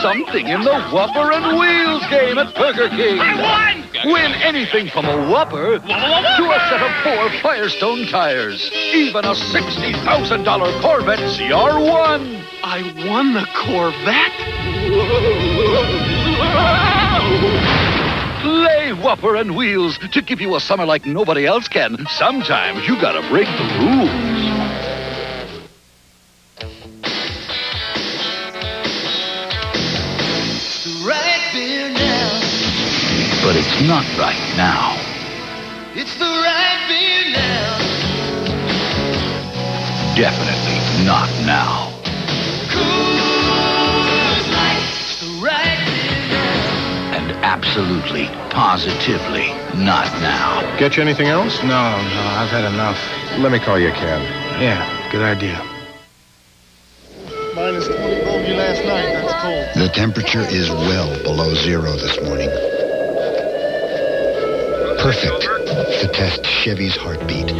something in the Whopper and Wheels game at Burger King. I won! Win anything from a Whopper to a set of 4 Firestone tires. Even a $60,000 Corvette CR1. I won the Corvette? Play Whopper and Wheels to give you a summer like nobody else can. Sometimes you gotta break the rules. Right there now. But it's not right now. It's the right beer now. Definitely not now. Coors Light. It's the right beer now. And absolutely, positively not now. Get you anything else? No, I've had enough. Let me call you a cab. Yeah, good idea. Minus 20 bogey last night. That's cold. The temperature is well below zero this morning. Perfect to test Chevy's heartbeat.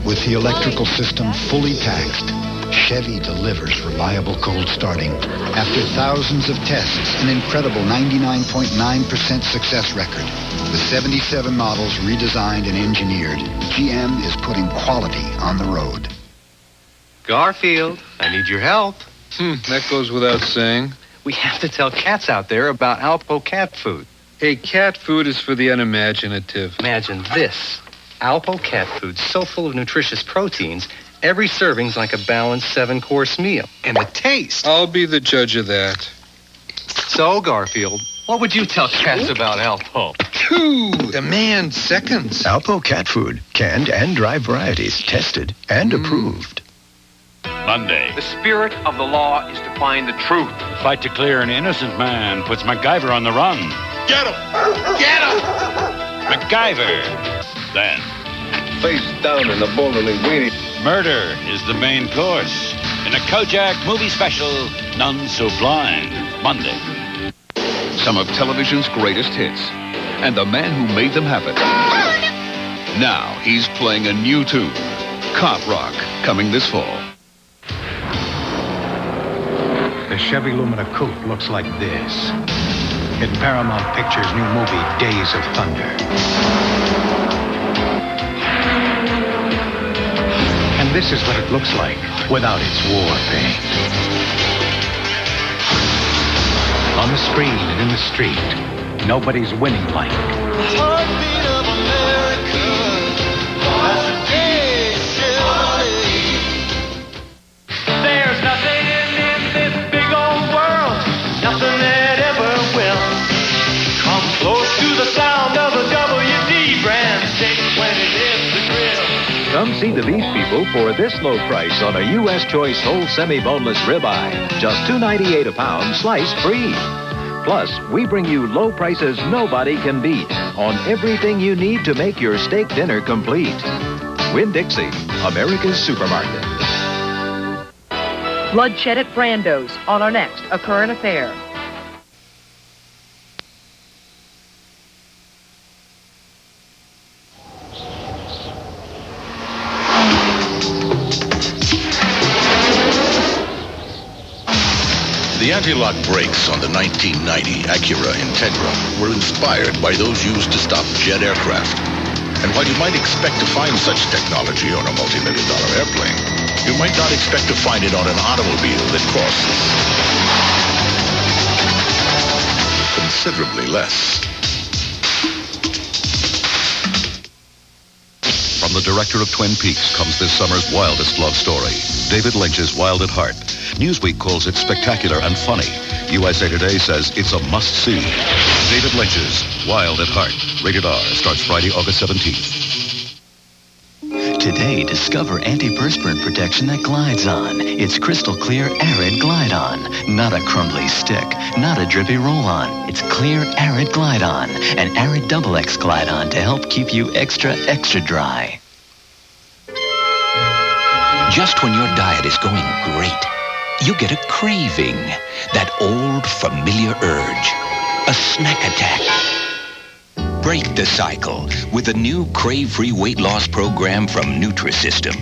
With the electrical system fully taxed, Chevy delivers reliable cold starting. After thousands of tests, an incredible 99.9% success record. With 77 models redesigned and engineered, GM is putting quality on the road. Garfield, I need your help. That goes without saying. We have to tell cats out there about Alpo cat food. Hey, cat food is for the unimaginative. Imagine this. Alpo cat food so full of nutritious proteins, every serving's like a balanced 7-course meal. And the taste. I'll be the judge of that. So, Garfield, what would you tell cats about Alpo? 2 demand seconds. Alpo cat food, canned and dry varieties, tested and approved. Monday. The spirit of the law is to find the truth. The fight to clear an innocent man puts MacGyver on the run. Get him! Get him! MacGyver. Then, Face down in the bowling weenie. murder is the main course. In a Kojak movie special, None So Blind. Monday. Some of television's greatest hits. And the man who made them happen. Now he's playing a new tune. Cop Rock, coming this fall. The Chevy Lumina coupe looks like this in Paramount Pictures' new movie, Days of Thunder. And this is what it looks like without its war paint. On the screen and in the street, nobody's winning like. Heartbeat of America. That's a day, Chevrolet. There's nothing in this big old world, nothing that ever will come close to the sound of a WD brand steak when it hits the grill. Come see the beef people for this low price on a U.S. Choice whole semi-boneless ribeye. Just $2.98 a pound, sliced free. Plus, we bring you low prices nobody can beat on everything you need to make your steak dinner complete. Winn-Dixie, America's supermarket. Bloodshed at Brando's on our next A Current Affair. The anti-lock brakes on the 1990 Acura Integra were inspired by those used to stop jet aircraft. And while you might expect to find such technology on a multi-million-dollar airplane, you might not expect to find it on an automobile that costs considerably less. From the director of Twin Peaks comes this summer's wildest love story, David Lynch's Wild at Heart. Newsweek calls it spectacular and funny. USA Today says it's a must-see. David Lynch's Wild at Heart. Rated R. Starts Friday, August 17th. Today, discover antiperspirant protection that glides on. It's crystal clear Arid Glide On. Not a crumbly stick, not a drippy roll-on. It's clear Arid Glide On. An Arid Double X Glide On to help keep you extra dry. Just when your diet is going great, you get a craving. That old familiar urge. A snack attack. Break the cycle with the new Crave-Free weight loss program from Nutrisystem.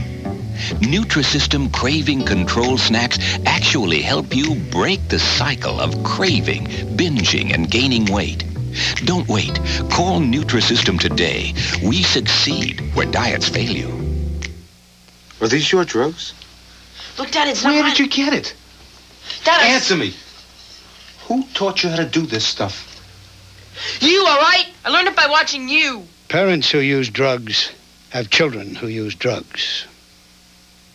Nutrisystem Craving Control Snacks actually help you break the cycle of craving, binging, and gaining weight. Don't wait. Call Nutrisystem today. We succeed where diets fail you. Are these your drugs? Look, Dad, it's not Where mine. did you get it? Dad, Answer me. Who taught you how to do this stuff? You, all right? I learned it by watching you. Parents who use drugs have children who use drugs.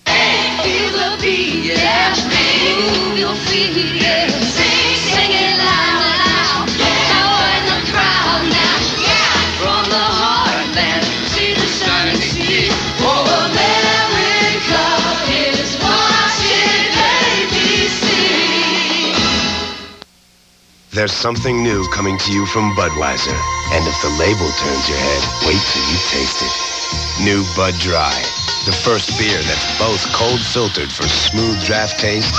Feel the beat, yeah. Move your feet, yeah. Sing it loud. Join the crowd now. From the heartland, see the sun and sea. Oh, America is watching ABC. There's something new coming to you from Budweiser. And if the label turns your head, wait till you taste it. New Bud Dry. The first beer that's both cold filtered for smooth draft taste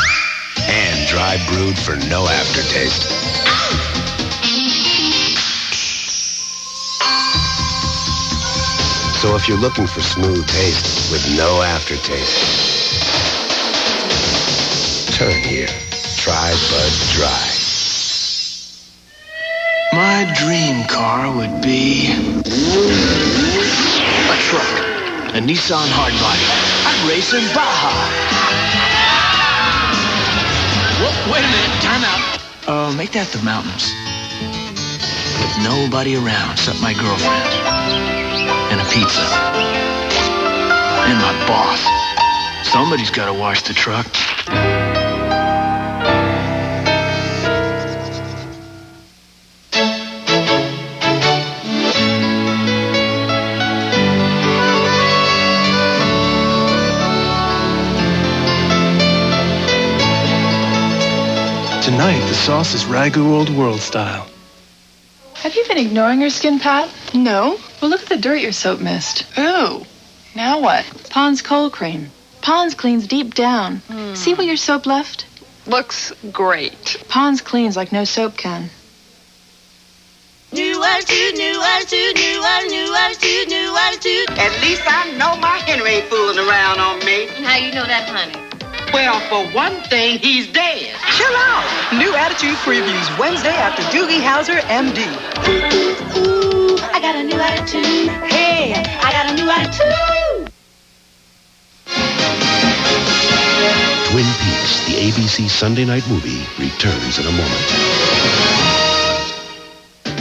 and dry brewed for no aftertaste. So if you're looking for smooth taste with no aftertaste, turn here. Try Bud Dry. My dream car would be a truck. A Nissan Hardbody. I'd race in Baja. Whoa, wait a minute. Time out. Make that the mountains. With nobody around except my girlfriend. And a pizza. And my boss. Somebody's got to wash the truck. Tonight, the sauce is Ragu Old World style. Have you been ignoring your skin, Pat? No. Well, look at the dirt your soap missed. Ooh. Now what? Pond's Cold Cream. Pond's cleans deep down. See what your soap left? Looks great. Pond's cleans like no soap can. New attitude, new attitude, new attitude, new attitude, new attitude. At least I know my Henry ain't fooling around on me. And how you know that, honey? Well, for one thing, he's dead. Chill out. New Attitude previews Wednesday after Doogie Howser, MD. Ooh, I got a new attitude. Hey, I got a new attitude. Twin Peaks, the ABC Sunday night movie, returns in a moment.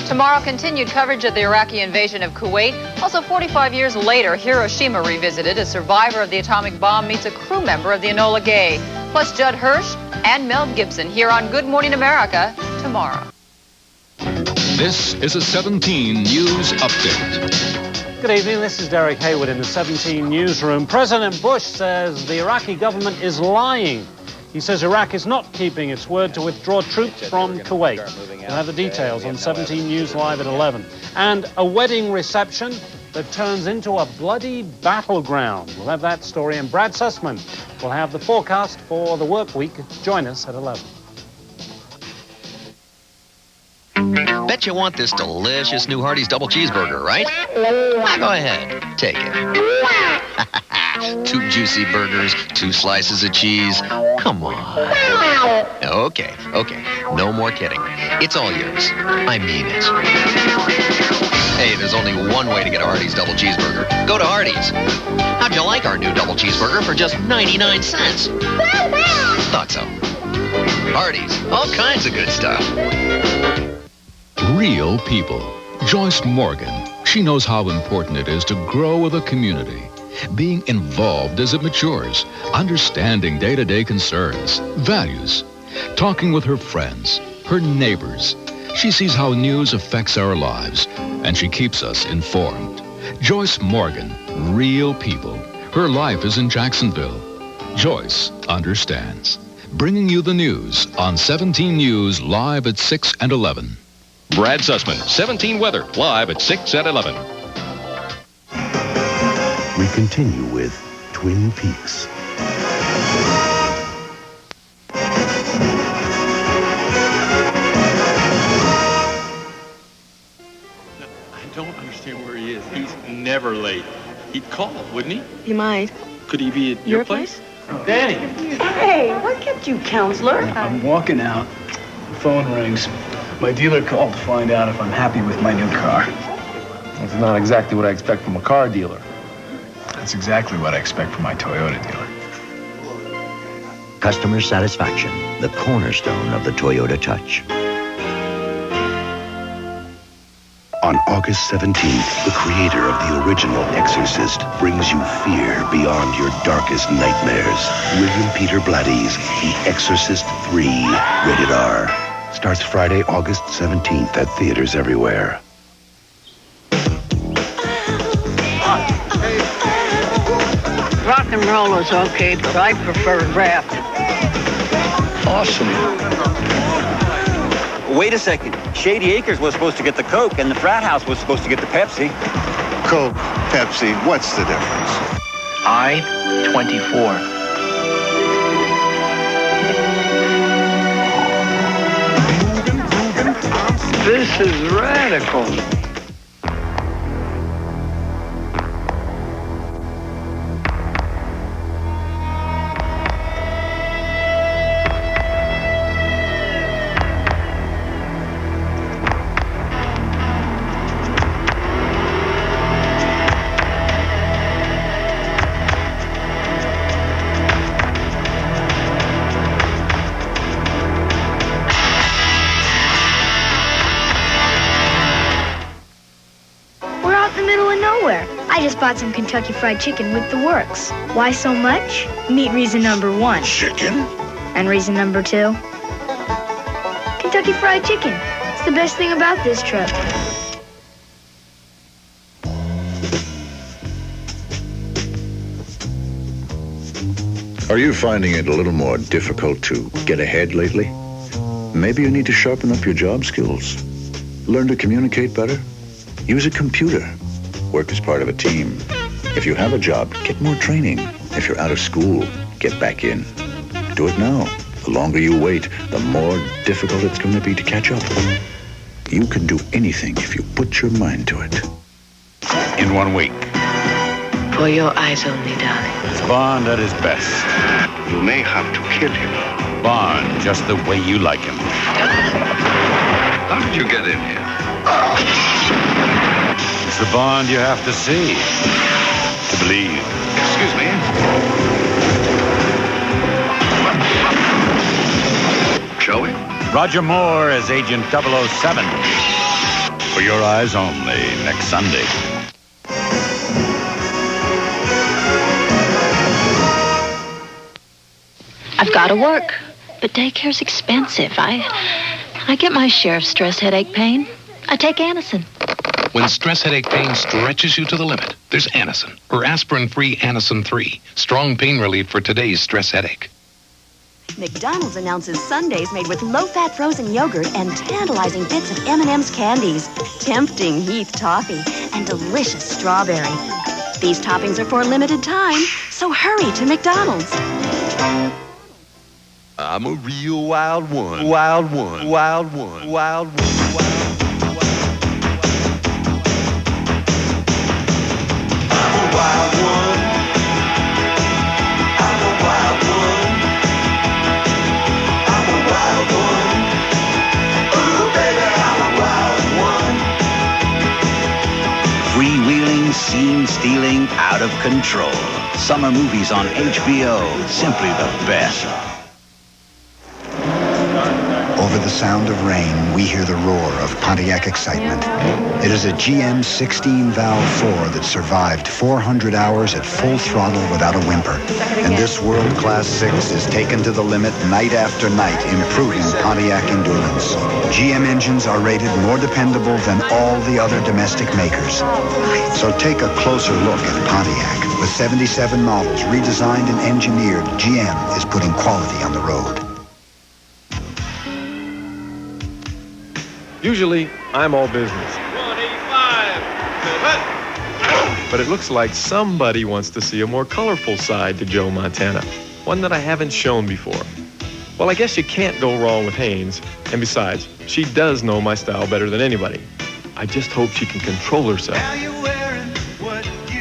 Tomorrow, continued coverage of the Iraqi invasion of Kuwait. Also, 45 years later, Hiroshima revisited. A survivor of the atomic bomb meets a crew member of the Enola Gay. Plus, Judd Hirsch and Mel Gibson here on Good Morning America tomorrow. This is a 17 News Update. Good evening. This is Derek Hayward in the 17 Newsroom. President Bush says the Iraqi government is lying. He says Iraq is not keeping its word to withdraw troops from Kuwait. We'll have the details on 17 News Live at 11. And a wedding reception that turns into a bloody battleground. We'll have that story. And Brad Sussman will have the forecast for the work week. Join us at 11. Bet you want this delicious new Hardee's double cheeseburger, right? Now go ahead, take it. 2 juicy burgers, 2 slices of cheese. Come on. Okay. No more kidding. It's all yours. I mean it. Hey, there's only one way to get a Hardee's double cheeseburger. Go to Hardee's. How'd you like our new double cheeseburger for just 99 cents? Thought so. Hardee's. All kinds of good stuff. Real people. Joyce Morgan. She knows how important it is to grow with a community. Being involved as it matures. Understanding day-to-day concerns, values. Talking with her friends, her neighbors. She sees how news affects our lives, and she keeps us informed. Joyce Morgan. Real people. Her life is in Jacksonville. Joyce understands. Bringing you the news on 17 News live at 6 and 11. Brad Sussman, 17 Weather, live at 6 at 11. We continue with Twin Peaks. I don't understand where he is. He's never late. He'd call, wouldn't he? He might. Could he be at your place? Danny. Hey, what kept you, counselor? I'm walking out. The phone rings. My dealer called to find out if I'm happy with my new car. That's not exactly what I expect from a car dealer. That's exactly what I expect from my Toyota dealer. Customer satisfaction, the cornerstone of the Toyota Touch. On August 17th, the creator of the original Exorcist brings you fear beyond your darkest nightmares. William Peter Blatty's The Exorcist 3, rated R. Starts Friday, August 17th at theaters everywhere. Rock and roll is okay, but I prefer rap. Awesome. Wait a second. Shady Acres was supposed to get the Coke, and the frat house was supposed to get the Pepsi. Coke, Pepsi, what's the difference? I-24. This is radical. I just bought some Kentucky Fried Chicken with the works. Why so much? Meet reason number 1. Chicken? And reason number 2. Kentucky Fried Chicken. It's the best thing about this trip. Are you finding it a little more difficult to get ahead lately? Maybe you need to sharpen up your job skills. Learn to communicate better. Use a computer. Work as part of a team. If you have a job, get more training. If you're out of school, get back in. Do it now. The longer you wait, the more difficult it's going to be to catch up. You can do anything if you put your mind to it. In 1 week. For your eyes only, darling. It's Bond at his best. You may have to kill him. Bond, just the way you like him. How did you get in here? It's the Bond you have to see to believe. Excuse me. Shall we? Roger Moore as Agent 007. For your eyes only next Sunday. I've got to work, but daycare's expensive. I get my share of stress headache pain. I take Anacin. When stress headache pain stretches you to the limit, there's Anacin, or aspirin-free Anacin 3. Strong pain relief for today's stress headache. McDonald's announces sundaes made with low-fat frozen yogurt and tantalizing bits of M&M's candies, tempting Heath toffee, and delicious strawberry. These toppings are for a limited time, so hurry to McDonald's. I'm a real wild one. Wild one. Wild one. Wild one. Freewheeling, scene-stealing, out of control. Summer movies on HBO. Simply the best. Over the sound of rain, we hear the roar of Pontiac excitement. It is a GM 16-valve 4 that survived 400 hours at full throttle without a whimper. And this world-class 6 is taken to the limit night after night, improving Pontiac endurance. GM engines are rated more dependable than all the other domestic makers. So take a closer look at Pontiac. With 77 models redesigned and engineered, GM is putting quality on the road. Usually, I'm all business. 185. But it looks like somebody wants to see a more colorful side to Joe Montana. One that I haven't shown before. Well, I guess you can't go wrong with Hanes. And besides, she does know my style better than anybody. I just hope she can control herself.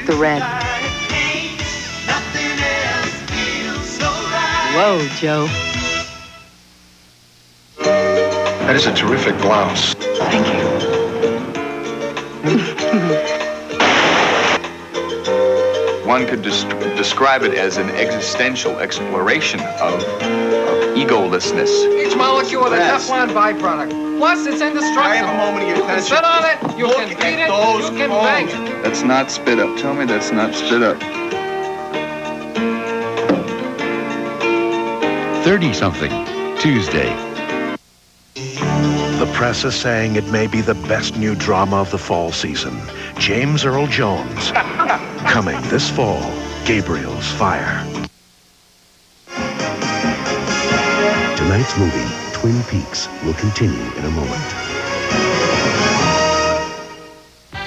The red. Whoa, Joe. That is a terrific blouse. Thank you. One could describe it as an existential exploration of egolessness. Each molecule of a Teflon byproduct. Plus, it's indestructible. I have a moment of your You can attention. sit on it, you can beat it, you can bang it. That's not spit up. Tell me that's not spit up. 30-something, Tuesday. The press is saying it may be the best new drama of the fall season. James Earl Jones. Coming this fall, Gabriel's Fire. Tonight's movie, Twin Peaks, will continue in a moment.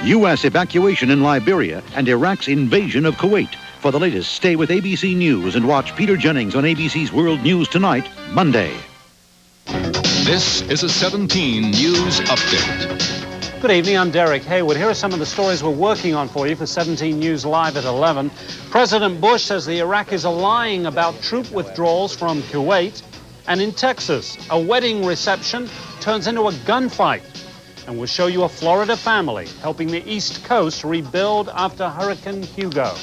U.S. evacuation in Liberia and Iraq's invasion of Kuwait. For the latest, stay with ABC News and watch Peter Jennings on ABC's World News Tonight, Monday. This is a 17 News Update. Good evening, I'm Derek Haywood. Here are some of the stories we're working on for you for 17 News Live at 11. President Bush says the Iraqis are lying about troop withdrawals from Kuwait. And in Texas, a wedding reception turns into a gunfight. And we'll show you a Florida family helping the East Coast rebuild after Hurricane Hugo.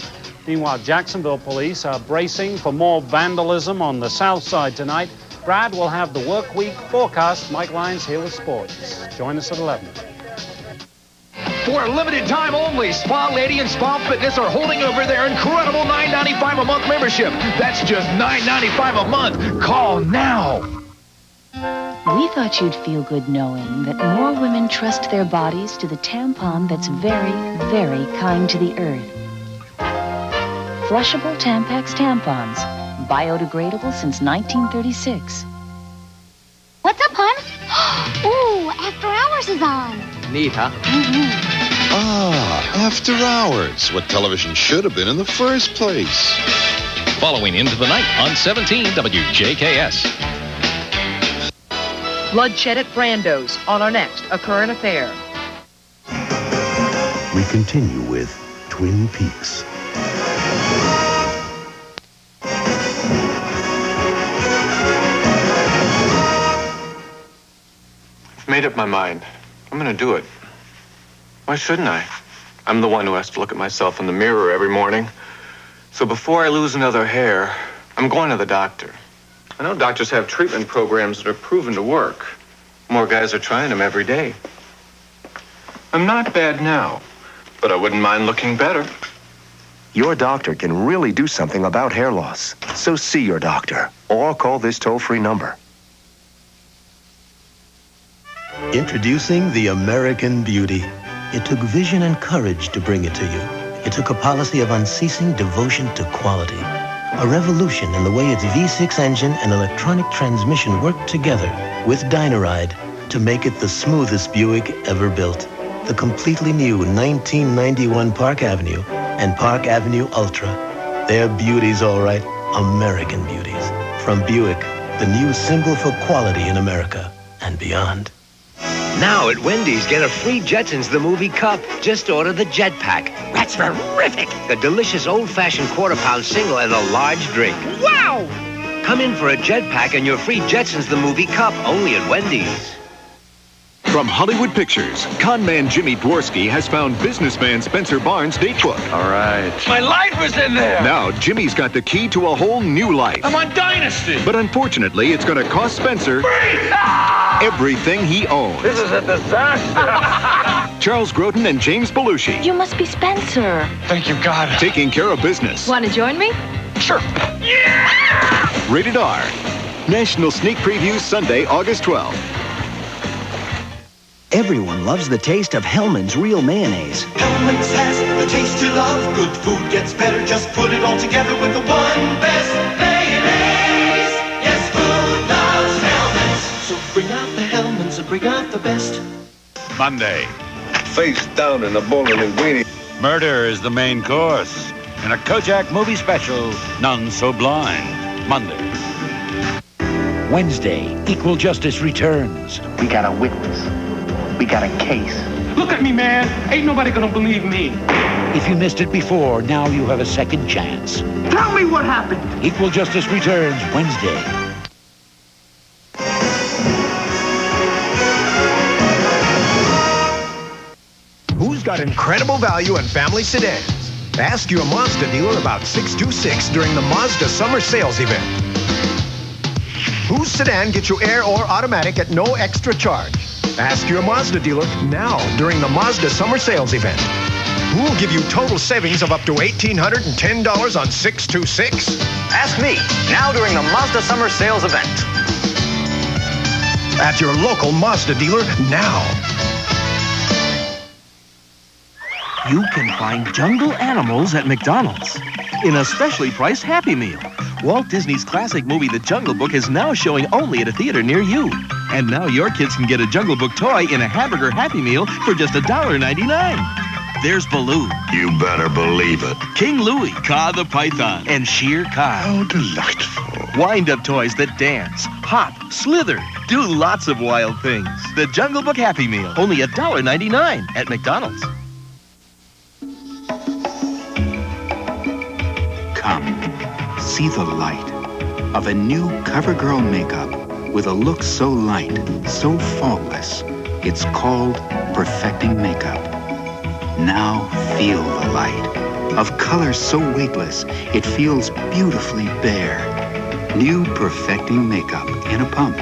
Meanwhile, Jacksonville police are bracing for more vandalism on the south side tonight. Brad will have the work week forecast. Mike Lyons here with sports. Join us at 11. For a limited time only, Spa Lady and Spa Fitness are holding over their incredible $9.95 a month membership. That's just $9.95 a month. Call now. We thought you'd feel good knowing that more women trust their bodies to the tampon that's very, very kind to the earth. Flushable Tampax tampons. Biodegradable since 1936. What's up, hon? Ooh, After Hours is on. Neat, huh? Ah, After Hours. What television should have been in the first place. Following Into the Night on 17 WJKS. Bloodshed at Brando's on our next A Current Affair. We continue with Twin Peaks. I've made up my mind. I'm gonna do it. Why shouldn't I? I'm the one who has to look at myself in the mirror every morning. So before I lose another hair, I'm going to the doctor. I know doctors have treatment programs that are proven to work. More guys are trying them every day. I'm not bad now, but I wouldn't mind looking better. Your doctor can really do something about hair loss. So see your doctor or call this toll-free number. Introducing the American Beauty. It took vision and courage to bring it to you. It took a policy of unceasing devotion to quality. A revolution in the way its V6 engine and electronic transmission worked together with Dynaride to make it the smoothest Buick ever built. The completely new 1991 Park Avenue and Park Avenue Ultra. They're beauties, all right. American beauties. From Buick, the new symbol for quality in America and beyond. Now at Wendy's, get a free Jetsons the Movie Cup. Just order the Jet Pack. That's terrific! The delicious old-fashioned quarter-pound single and a large drink. Wow! Come in for a Jet Pack and your free Jetsons the Movie Cup, only at Wendy's. From Hollywood Pictures, conman Jimmy Dworsky has found businessman Spencer Barnes' date book. All right. My life is in there! Now, Jimmy's got the key to a whole new life. I'm on Dynasty! But unfortunately, it's going to cost Spencer everything he owns. This is a disaster! Charles Grodin and James Belushi. You must be Spencer. Thank you, God. Taking care of business. Want to join me? Sure. Rated R. National sneak previews Sunday, August 12th. Everyone loves the taste of Hellman's Real Mayonnaise. Hellman's has the taste you love. Good food gets better. Just put it all together with the one best mayonnaise. Yes, food loves Hellman's. So bring out the Hellman's and bring out the best. Monday. Face down in a bowl of linguine. Murder is the main course. In a Kojak movie special, None So Blind. Monday. Wednesday, Equal Justice returns. We got a witness. We got a case. Look at me, man. Ain't nobody gonna believe me. If you missed it before, now you have a second chance. Tell me what happened. Equal Justice returns Wednesday. Who's got incredible value in family sedans? Ask your Mazda dealer about 626 during the Mazda Summer Sales Event. Whose sedan gets you air or automatic at no extra charge? Ask your Mazda dealer now during the Mazda Summer Sales Event. Who will give you total savings of up to $1,810 on 626? Ask me now during the Mazda Summer Sales Event. At your local Mazda dealer now. You can find jungle animals at McDonald's in a specially priced Happy Meal. Walt Disney's classic movie, The Jungle Book, is now showing only at a theater near you. And now your kids can get a Jungle Book toy in a hamburger Happy Meal for just $1.99. There's Baloo. You better believe it. King Louie, Kaa the Python, and Shere Khan. How delightful. Wind-up toys that dance, hop, slither, do lots of wild things. The Jungle Book Happy Meal, only $1.99 at McDonald's. See the light of a new CoverGirl makeup with a look so light, so faultless. It's called Perfecting Makeup. Now feel the light of color so weightless, it feels beautifully bare. New Perfecting Makeup in a pump.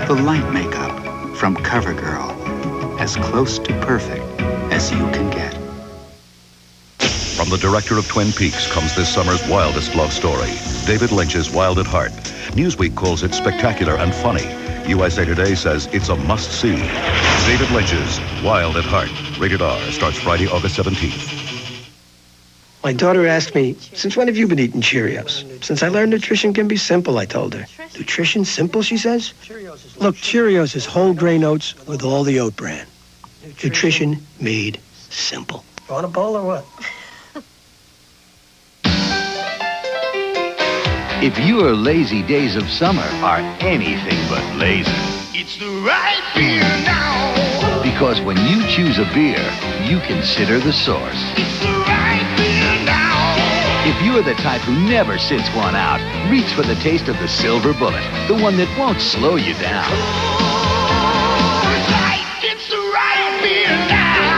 The light makeup from CoverGirl. As close to perfect as you can get. From the director of Twin Peaks comes this summer's wildest love story, David Lynch's Wild at Heart. Newsweek calls it spectacular and funny. USA Today says it's a must-see. David Lynch's Wild at Heart. Rated R. Starts Friday, August 17th. My daughter asked me, since when have you been eating Cheerios? Since I learned nutrition can be simple, I told her. Nutrition simple, she says? Look, Cheerios is whole grain oats with all the oat bran. Nutrition made simple. You want a bowl or what? If your lazy days of summer are anything but lazy. It's the right beer now. Because when you choose a beer, you consider the source. It's the right beer now. If you're the type who never sits one out, reach for the taste of the Silver Bullet, the one that won't slow you down. It's the right beer now.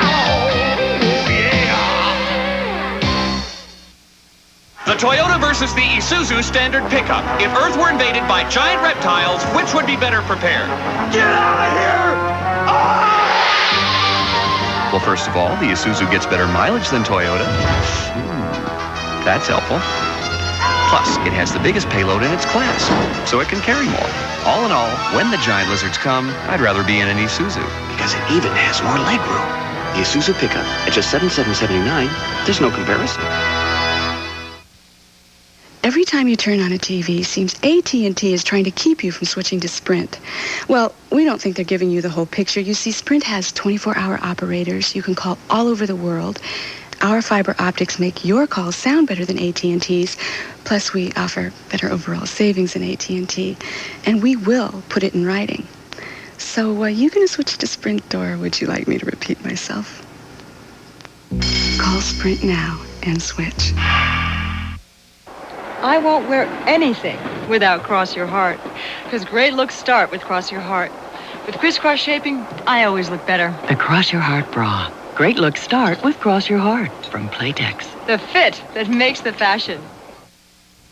The Toyota versus the Isuzu standard pickup. If Earth were invaded by giant reptiles, which would be better prepared? Get out of here! Well, first of all, the Isuzu gets better mileage than Toyota. That's helpful. Plus, it has the biggest payload in its class, so it can carry more. All in all, when the giant lizards come, I'd rather be in an Isuzu. Because it even has more legroom. The Isuzu pickup at just $7,779. There's no comparison. Every time you turn on a TV, seems AT&T is trying to keep you from switching to Sprint. Well, we don't think they're giving you the whole picture. You see, Sprint has 24-hour operators. You can call all over the world. Our fiber optics make your calls sound better than AT&T's. Plus, we offer better overall savings than AT&T. And we will put it in writing. So, you going to switch to Sprint, or would you like me to repeat myself? Call Sprint now and switch. I won't wear anything without Cross Your Heart, because great looks start with Cross Your Heart. With crisscross shaping, I always look better. The Cross Your Heart bra. Great looks start with Cross Your Heart from Playtex. The fit that makes the fashion.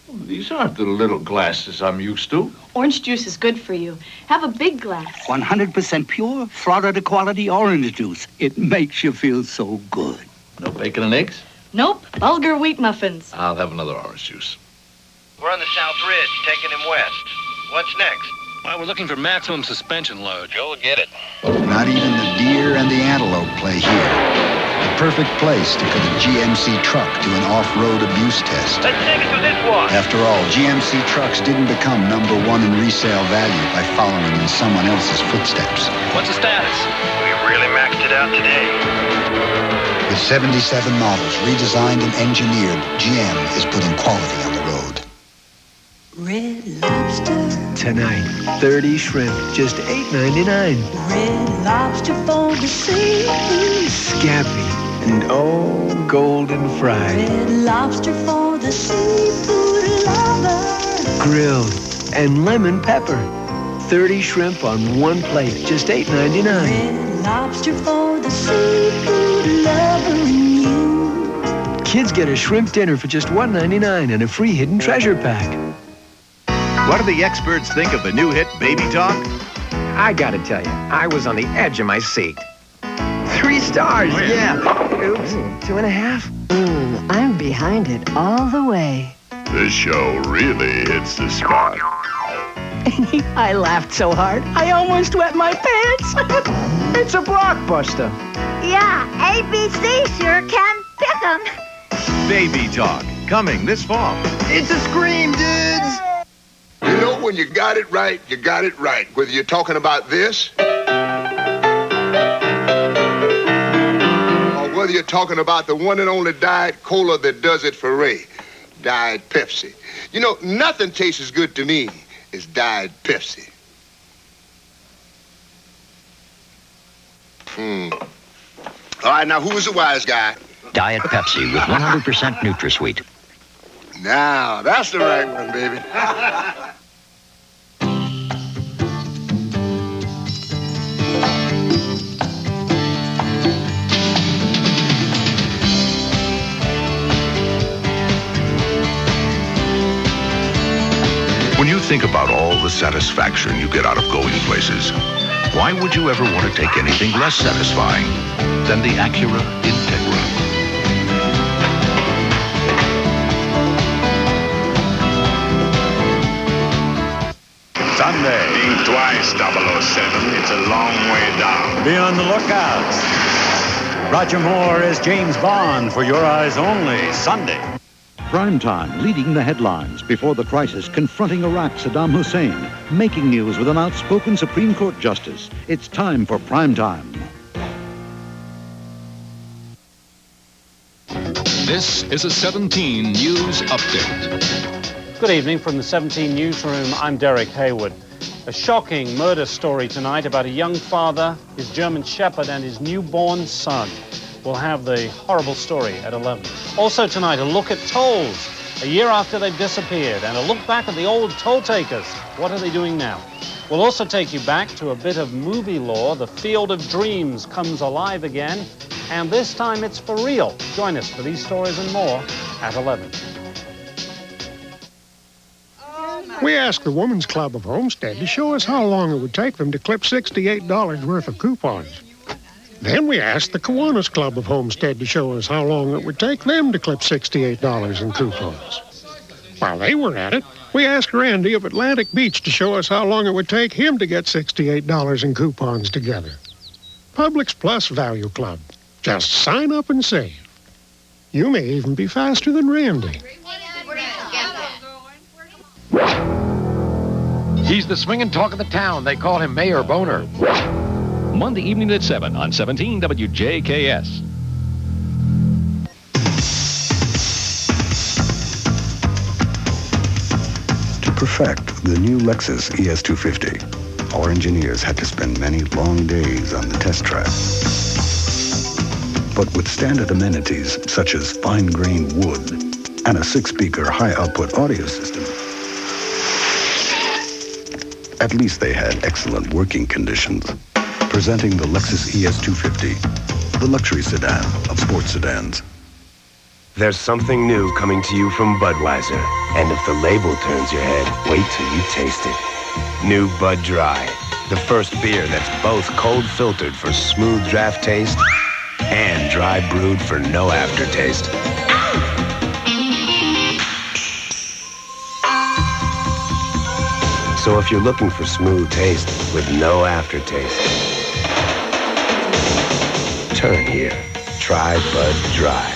These aren't the little glasses I'm used to. Orange juice is good for you. Have a big glass. 100% pure Florida quality orange juice. It makes you feel so good. No bacon and eggs? Nope. Bulgur wheat muffins. I'll have another orange juice. We're on the South Ridge, taking him west. What's next? Well, we're looking for maximum suspension load. Go get it. Not even the deer and the antelope play here. The perfect place to put a GMC truck to an off-road abuse test. Let's take it to this one. After all, GMC trucks didn't become #1 in resale value by following in someone else's footsteps. What's the status? We really maxed it out today. With 77 models redesigned and engineered, GM is putting quality on the road. Red Lobster. Tonight, 30 shrimp, just $8.99. Red Lobster for the sea. Scampi And oh, golden fried. Red Lobster for the seafood lover. Grilled and lemon pepper. 30 shrimp on one plate, just $8.99. Red Lobster for the seafood lover in you. Kids get a shrimp dinner for just $1.99 and a free hidden treasure pack. What do the experts think of the new hit Baby Talk? I gotta tell you, I was on the edge of my seat. 3 stars, yeah. Oops, 2.5. I'm behind it all the way. This show really hits the spot. I laughed so hard, I almost wet my pants. It's a blockbuster. Yeah, ABC sure can pick 'em. Baby Talk, coming this fall. It's a scream, dudes. You know, when you got it right, you got it right. Whether you're talking about this, or whether you're talking about the one and only Diet Cola that does it for Ray, Diet Pepsi. You know, nothing tastes as good to me as Diet Pepsi. All right, now, who is the wise guy? Diet Pepsi with 100% NutraSweet. Now, that's the right one, baby. When you think about all the satisfaction you get out of going places, why would you ever want to take anything less satisfying than the Acura Integra? Sunday. Think twice, 007. It's a long way down. Be on the lookout. Roger Moore as James Bond for Your Eyes Only, Sunday. Primetime, leading the headlines before the crisis confronting Iraq's Saddam Hussein, making news with an outspoken Supreme Court justice. It's time for Primetime. This is a 17 News Update. Good evening from the 17 Newsroom. I'm Derek Hayward. A shocking murder story tonight about a young father, his German Shepherd, and his newborn son. We'll have the horrible story at 11. Also tonight, a look at tolls, a year after they've disappeared, and a look back at the old toll takers. What are they doing now? We'll also take you back to a bit of movie lore. The Field of Dreams comes alive again, and this time it's for real. Join us for these stories and more at 11. We asked the Women's Club of Homestead to show us how long it would take them to clip $68 worth of coupons. Then we asked the Kiwanis Club of Homestead to show us how long it would take them to clip $68 in coupons. While they were at it, we asked Randy of Atlantic Beach to show us how long it would take him to get $68 in coupons together. Publix Plus Value Club. Just sign up and save. You may even be faster than Randy. He's the swinging talk of the town. They call him Mayor Boner. Monday evening at 7 on 17 WJKS. To perfect the new Lexus ES250, our engineers had to spend many long days on the test track. But with standard amenities such as fine-grained wood and a 6-speaker high-output audio system, at least they had excellent working conditions. Presenting the Lexus ES250, the luxury sedan of sports sedans. There's something new coming to you from Budweiser. And if the label turns your head, wait till you taste it. New Bud Dry. The first beer that's both cold filtered for smooth draft taste and dry brewed for no aftertaste. So if you're looking for smooth taste with no aftertaste, turn here. Try Bud Dry.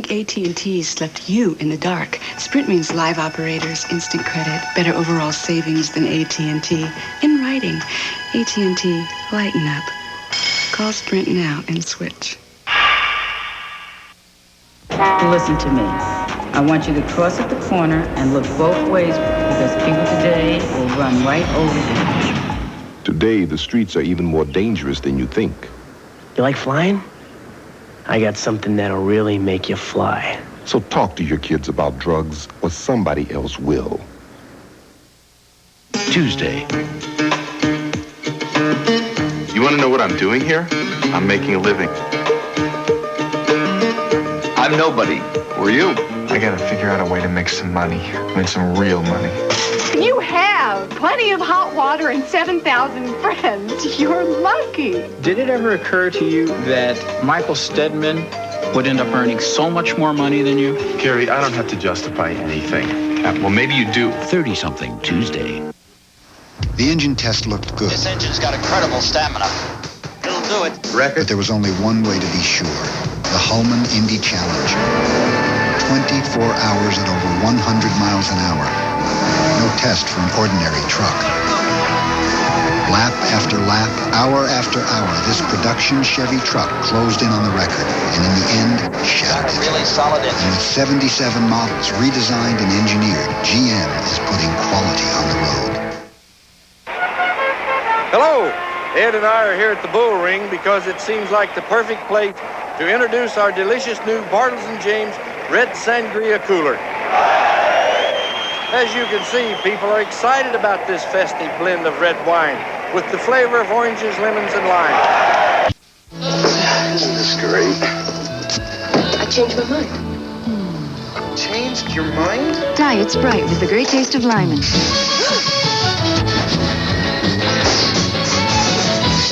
think AT&T's left you in the dark. Sprint means live operators, instant credit, better overall savings than AT&T. In writing, AT&T, lighten up. Call Sprint now and switch. Listen to me. I want you to cross at the corner and look both ways because people today will run right over you. Today, the streets are even more dangerous than you think. You like flying? I got something that'll really make you fly. So talk to your kids about drugs or somebody else will. Tuesday. You want to know what I'm doing here? I'm making a living. I'm nobody. Who are you? I gotta figure out a way to make some money. Make some real money. You have plenty of hot water and 7,000 friends. You're lucky. Did it ever occur to you that Michael Stedman would end up earning so much more money than you? Gary, I don't have to justify anything. Well, maybe you do. 30-something Tuesday. The engine test looked good. This engine's got incredible stamina. It'll do it. But there was only one way to be sure. The Hullman Indy Challenge. 24 hours at over 100 miles an hour. No test for an ordinary truck. Lap after lap, hour after hour, this production Chevy truck closed in on the record, and in the end, shattered it. Really solid engine. And with 77 models redesigned and engineered, GM is putting quality on the road. Hello! Ed and I are here at the Bull Ring because it seems like the perfect place to introduce our delicious new Bartles & James Red Sangria Cooler. As you can see, people are excited about this festive blend of red wine with the flavor of oranges, lemons, and lime. Isn't this great? I changed my mind. Changed your mind? Diet Sprite with the great taste of lemon.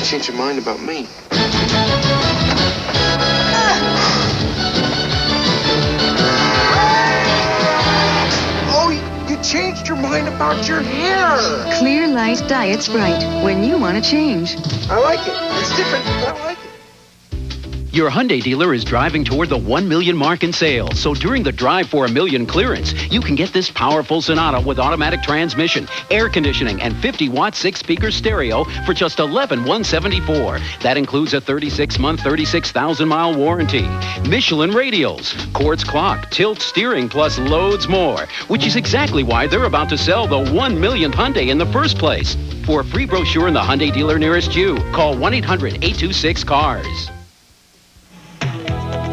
Change your mind about me. Oh, you changed your mind about your hair. Clear Light Diet Sprite when you want to change. I like it. It's different, but I like it. Your Hyundai dealer is driving toward the 1 million mark in sales. So during the Drive for a Million clearance, you can get this powerful Sonata with automatic transmission, air conditioning, and 50-watt 6-speaker stereo for just $11,174. That includes a 36-month, 36,000-mile warranty, Michelin radials, quartz clock, tilt steering, plus loads more, which is exactly why they're about to sell the 1 millionth Hyundai in the first place. For a free brochure in the Hyundai dealer nearest you, call 1-800-826-CARS.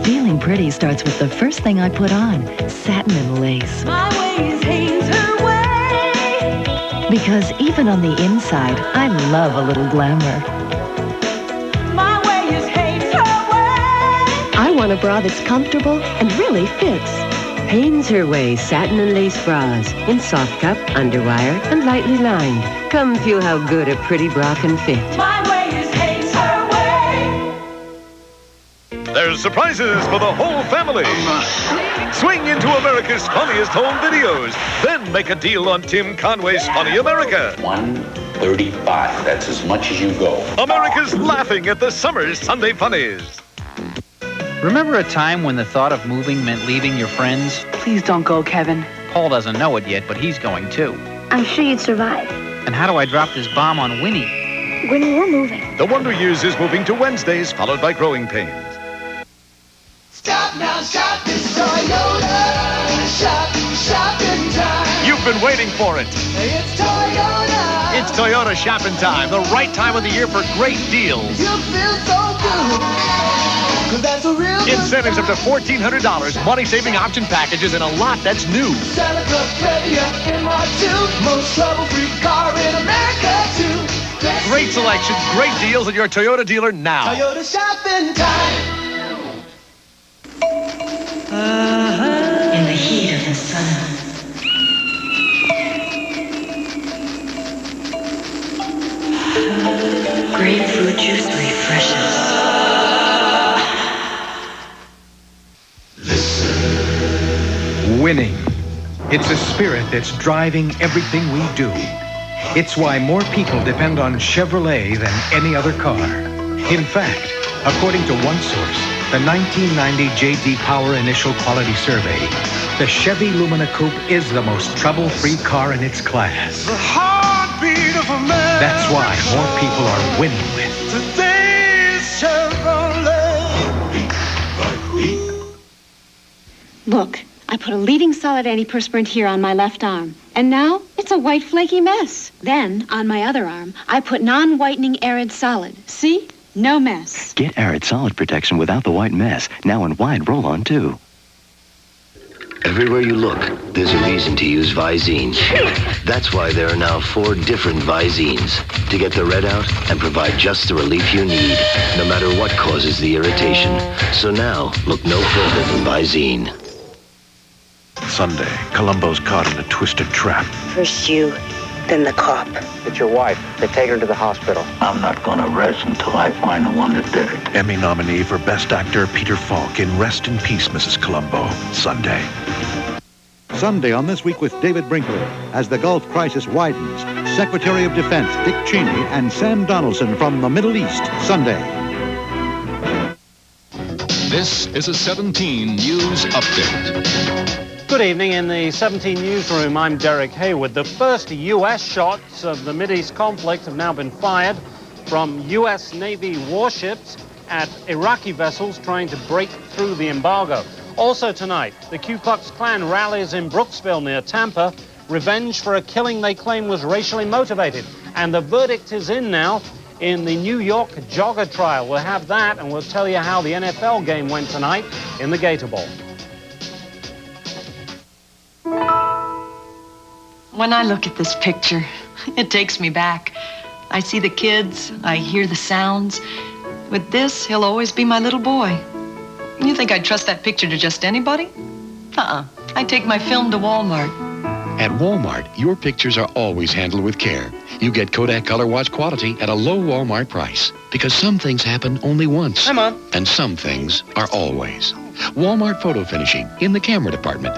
Feeling pretty starts with the first thing I put on, satin and lace. My way is Hanes her way. Because even on the inside, I love a little glamour. My way is Hanes her way. I want a bra that's comfortable and really fits. Hanes Her Way satin and lace bras in soft cup, underwire, and lightly lined. Come feel how good a pretty bra can fit. My way is Hanes her way. There's surprises for the whole family. Swing into America's funniest home videos. Then make a deal on Tim Conway's Funny America. $135. That's as much as you go. America's laughing at the summer's Sunday funnies. Remember a time when the thought of moving meant leaving your friends? Please don't go, Kevin. Paul doesn't know it yet, but he's going too. I'm sure you'd survive. And how do I drop this bomb on Winnie? When we're moving. The Wonder Years is moving to Wednesdays, followed by Growing Pains. Stop now, shop this Toyota. Shopping time. You've been waiting for it. It's Toyota. It's Toyota shopping time, the right time of the year for great deals. You feel so good. 'Cause that's a real good Incentives up to $1,400, money-saving option packages, and a lot that's new. Santa Club Previa MR2. Most trouble-free car in America, too. Great selection, great deals at your Toyota dealer now. Toyota shopping time. In the heat of the sun. Grapefruit juice refreshes. Winning. It's a spirit that's driving everything we do. It's why more people depend on Chevrolet than any other car. In fact, according to one source, The 1990 J.D. Power Initial Quality Survey. The Chevy Lumina Coupe is the most trouble-free car in its class. The heartbeat of America. That's why more people are winning with Today's Chevrolet. Look, I put a leading solid antiperspirant here on my left arm, and now it's a white flaky mess. Then, on my other arm, I put non-whitening Arid Solid. See? No mess. Get Arid Solid protection without the white mess, now in wide roll-on, too. Everywhere you look, there's a reason to use Visine. That's why there are now 4 different Visines to get the red out and provide just the relief you need, no matter what causes the irritation. So now, look no further than Visine. Sunday, Columbo's caught in a twisted trap. First you, then the cop. It's your wife. They take her to the hospital. I'm not going to rest until I find the one that did it. Emmy nominee for Best Actor Peter Falk in Rest in Peace, Mrs. Columbo, Sunday. Sunday on This Week with David Brinkley. As the Gulf crisis widens, Secretary of Defense Dick Cheney and Sam Donaldson from the Middle East, Sunday. This is a 17 News Update. Good evening. In the 17 Newsroom, I'm Derek Hayward. The first U.S. shots of the Mideast conflict have now been fired from U.S. Navy warships at Iraqi vessels trying to break through the embargo. Also tonight, the Ku Klux Klan rallies in Brooksville near Tampa, revenge for a killing they claim was racially motivated. And the verdict is in now in the New York jogger trial. We'll have that, and we'll tell you how the NFL game went tonight in the Gator Bowl. When I look at this picture, it takes me back. I see the kids, I hear the sounds. With this, he'll always be my little boy. You think I'd trust that picture to just anybody? I take my film to Walmart. At Walmart, your pictures are always handled with care. You get Kodak Color Watch quality at a low Walmart price. Because some things happen only once. Hi, Mom. And some things are always. Walmart Photo Finishing in the camera department.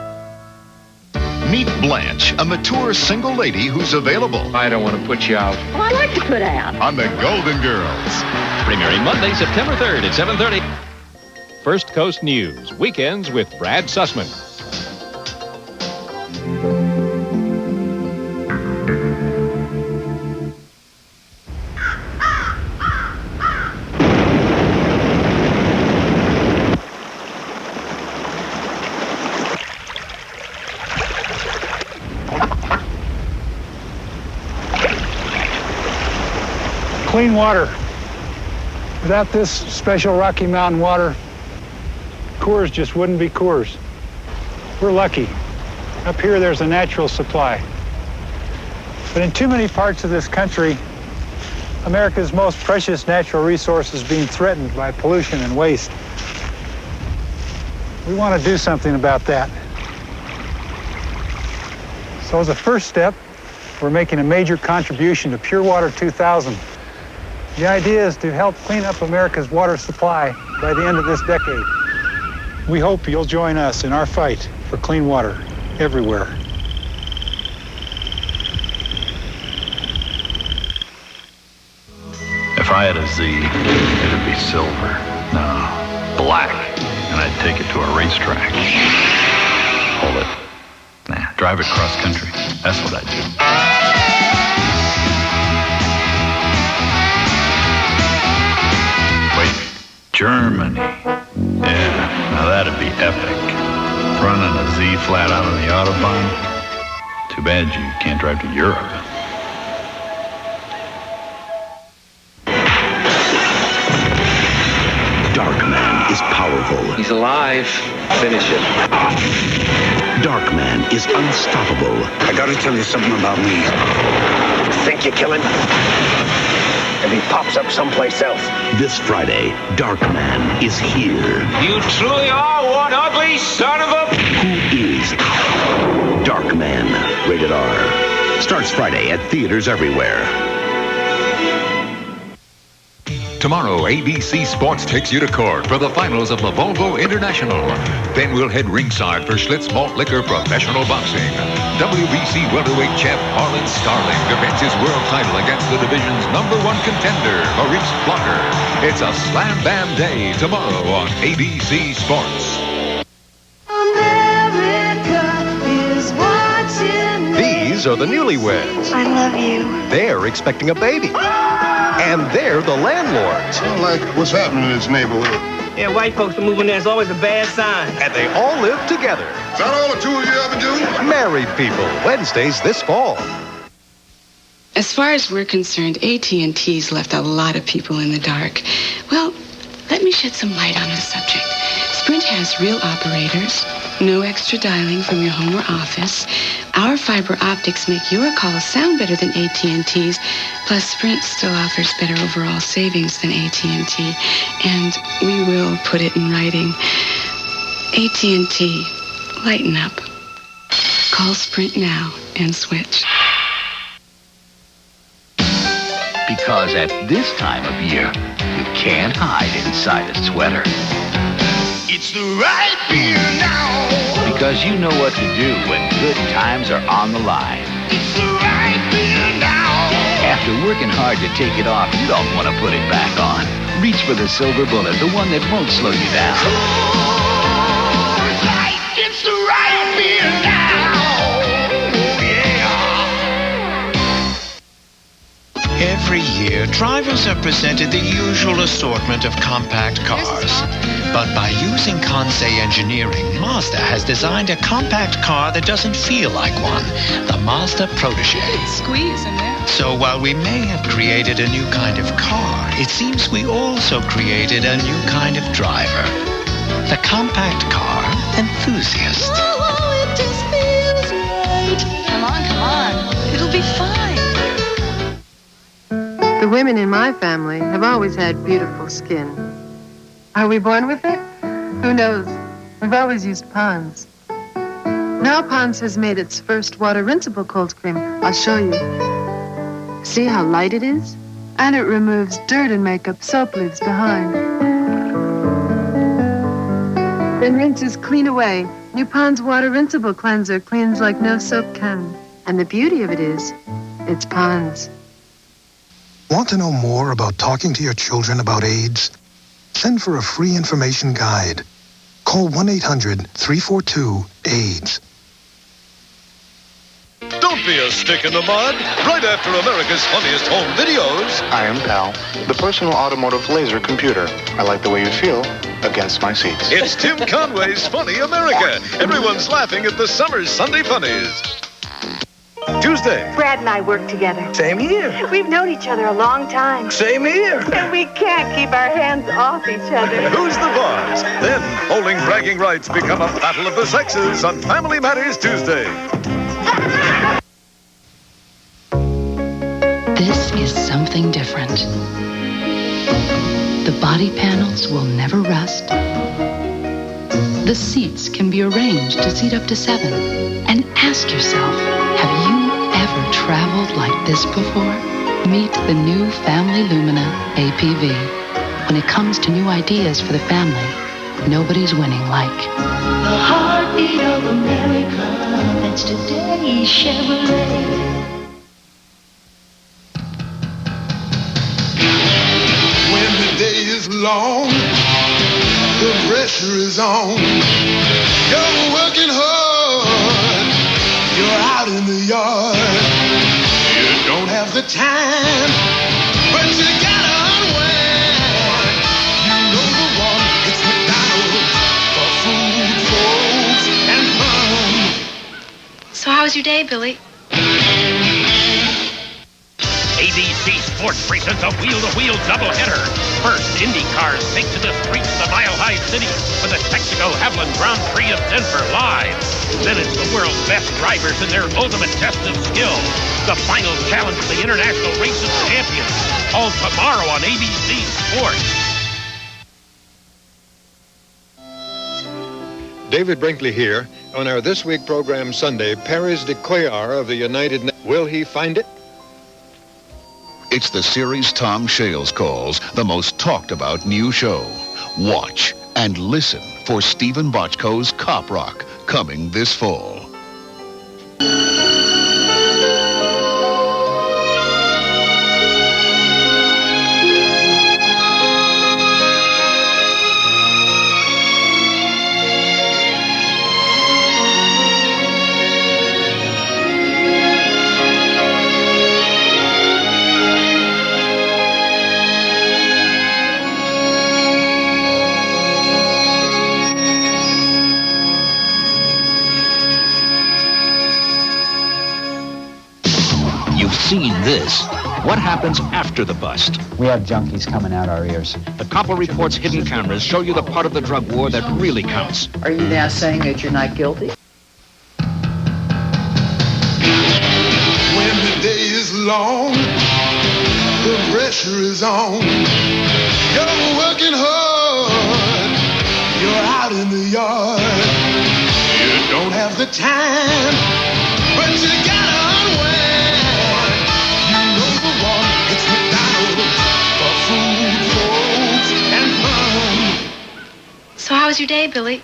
Meet Blanche, a mature single lady who's available. I don't want to put you out. Oh, I like to put out. On the Golden Girls. Premiering Monday, September 3rd at 7:30. First Coast News, weekends with Brad Sussman. Clean water. Without this special Rocky Mountain water, Coors just wouldn't be Coors. We're lucky. Up here, there's a natural supply. But in too many parts of this country, America's most precious natural resource is being threatened by pollution and waste. We want to do something about that. So as a first step, we're making a major contribution to Pure Water 2000. The idea is to help clean up America's water supply by the end of this decade. We hope you'll join us in our fight for clean water everywhere. If I had a Z, it'd be silver. No, black. And I'd take it to a racetrack. Hold it. Nah, drive it cross country. That's what I'd do. Germany. Yeah, now that'd be epic. Running a Z flat out on the Autobahn. Too bad you can't drive to Europe. Darkman is powerful. He's alive. Finish it. Darkman is unstoppable. I gotta tell you something about me. Think you kill him? And he pops up someplace else. This Friday, Darkman is here. You truly are one ugly son of a... Who is Darkman? Rated R. Starts Friday at theaters everywhere. Tomorrow, ABC Sports takes you to court for the finals of the Volvo International. Then we'll head ringside for Schlitz Malt Liquor Professional Boxing. WBC welterweight champ Harlan Starling defends his world title against the division's #1 contender, Maurice Blocker. It's a slam bam day tomorrow on ABC Sports. America is watching. These are the newlyweds. I love you. They're expecting a baby. And they're the landlords. Sound like what's happening in this neighborhood. Yeah, white folks are moving there. It's always a bad sign. And they all live together. Is that all the two of you ever do? Married people. Wednesdays this fall. As far as we're concerned, AT&T's left a lot of people in the dark. Well, let me shed some light on the subject. Sprint has real operators, no extra dialing from your home or office. Our fiber optics make your calls sound better than AT&T's. Plus, Sprint still offers better overall savings than AT&T. And we will put it in writing. AT&T, lighten up. Call Sprint now and switch. Because at this time of year, you can't hide inside a sweater. It's the right beer now. Because you know what to do when good times are on the line. It's the right beer now. After working hard to take it off, you don't want to put it back on. Reach for the silver bullet, the one that won't slow you down. It's right. It's the right beer now. Yeah. Every year, drivers are presented the usual assortment of compact cars. But by using Kansei engineering, Mazda has designed a compact car that doesn't feel like one, the Mazda Protégé. Squeeze in there. So while we may have created a new kind of car, it seems we also created a new kind of driver. The compact car enthusiast. Oh, it just feels right. Come on. It'll be fine. The women in my family have always had beautiful skin. Are we born with it? Who knows? We've always used Pond's. Now Pond's has made its first water rinsable cold cream. I'll show you. See how light it is? And it removes dirt and makeup soap leaves behind. Then rinses clean away. New Pond's water rinsable cleanser cleans like no soap can. And the beauty of it is, it's Pond's. Want to know more about talking to your children about AIDS? Send for a free information guide. Call 1-800-342-AIDS. Don't be a stick in the mud. Right after America's Funniest Home Videos. I am Pal, the personal automotive laser computer. I like the way you feel against my seats. It's Tim Conway's Funny America. Everyone's laughing at the summer's Sunday funnies. Tuesday. Brad and I work together. Same here. We've known each other a long time. Same here. And we can't keep our hands off each other. Who's the boss? Then, holding bragging rights become a battle of the sexes on Family Matters Tuesday. This is something different. The body panels will never rust. The seats can be arranged to seat up to 7. And ask yourself, have you ever traveled like this before? Meet the new Family Lumina APV. When it comes to new ideas for the family, nobody's winning like The heartbeat of America. That's today's Chevrolet. When the day is long, the pressure is on. You're working hard. You're out in the yard. You don't have the time, but you gotta unwind. You know the one, it's McDonald's for food, folks, and fun. So how was your day, Billy? ABC Sports presents a wheel-to-wheel doubleheader. First, Indy cars take to the streets of the Mile High City for the Texaco Havoline Grand Prix of Denver live. Then it's the world's best drivers in their ultimate test of skill. The final challenge of the International Race of Champions. All tomorrow on ABC Sports. David Brinkley here. On our This Week program Sunday, Paris de Cuellar of the United Nations. Will he find it? It's the series Tom Shales calls the most talked about new show. Watch and listen for Stephen Bochco's Cop Rock, coming this fall. Seen this. What happens after the bust? We have junkies coming out our ears. The Copper Report's hidden cameras show you the part of the drug war that really counts. Are you now saying that you're not guilty? When the day is long, the pressure is on. You're working hard. You're out in the yard. You don't have the time, but you gotta unwind. So how was your day, Billy?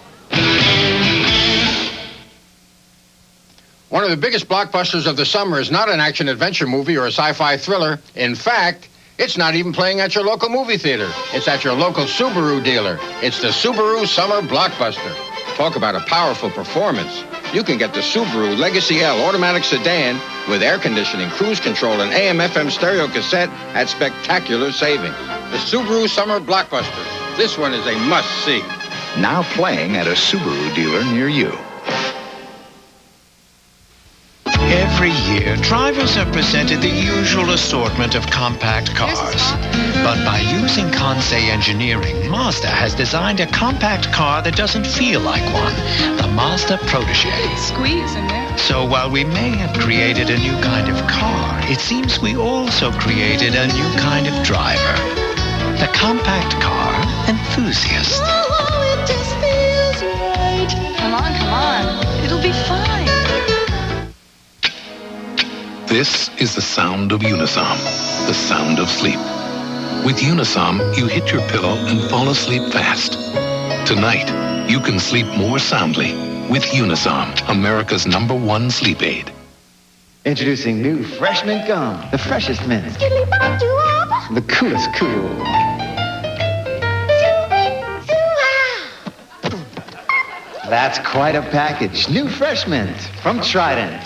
One of the biggest blockbusters of the summer is not an action-adventure movie or a sci-fi thriller. In fact, it's not even playing at your local movie theater. It's at your local Subaru dealer. It's the Subaru Summer Blockbuster. Talk about a powerful performance. You can get the Subaru Legacy L automatic sedan with air conditioning, cruise control, and AM/FM stereo cassette at spectacular savings. The Subaru Summer Blockbuster. This one is a must-see. Now playing at a Subaru dealer near you. Every year, drivers are presented the usual assortment of compact cars. But by using Kansei engineering, Mazda has designed a compact car that doesn't feel like one, the Mazda Protégé. Squeeze in there. So while we may have created a new kind of car, it seems we also created a new kind of driver. The compact car enthusiast. Oh, it just feels right. Come on. It'll be fine. This is the sound of Unisom, the sound of sleep. With Unisom, you hit your pillow and fall asleep fast. Tonight, you can sleep more soundly with Unisom, America's #1 sleep aid. Introducing new Freshman Gum, the freshest mint. The coolest cool. That's quite a package. New Fresh Mint from Trident.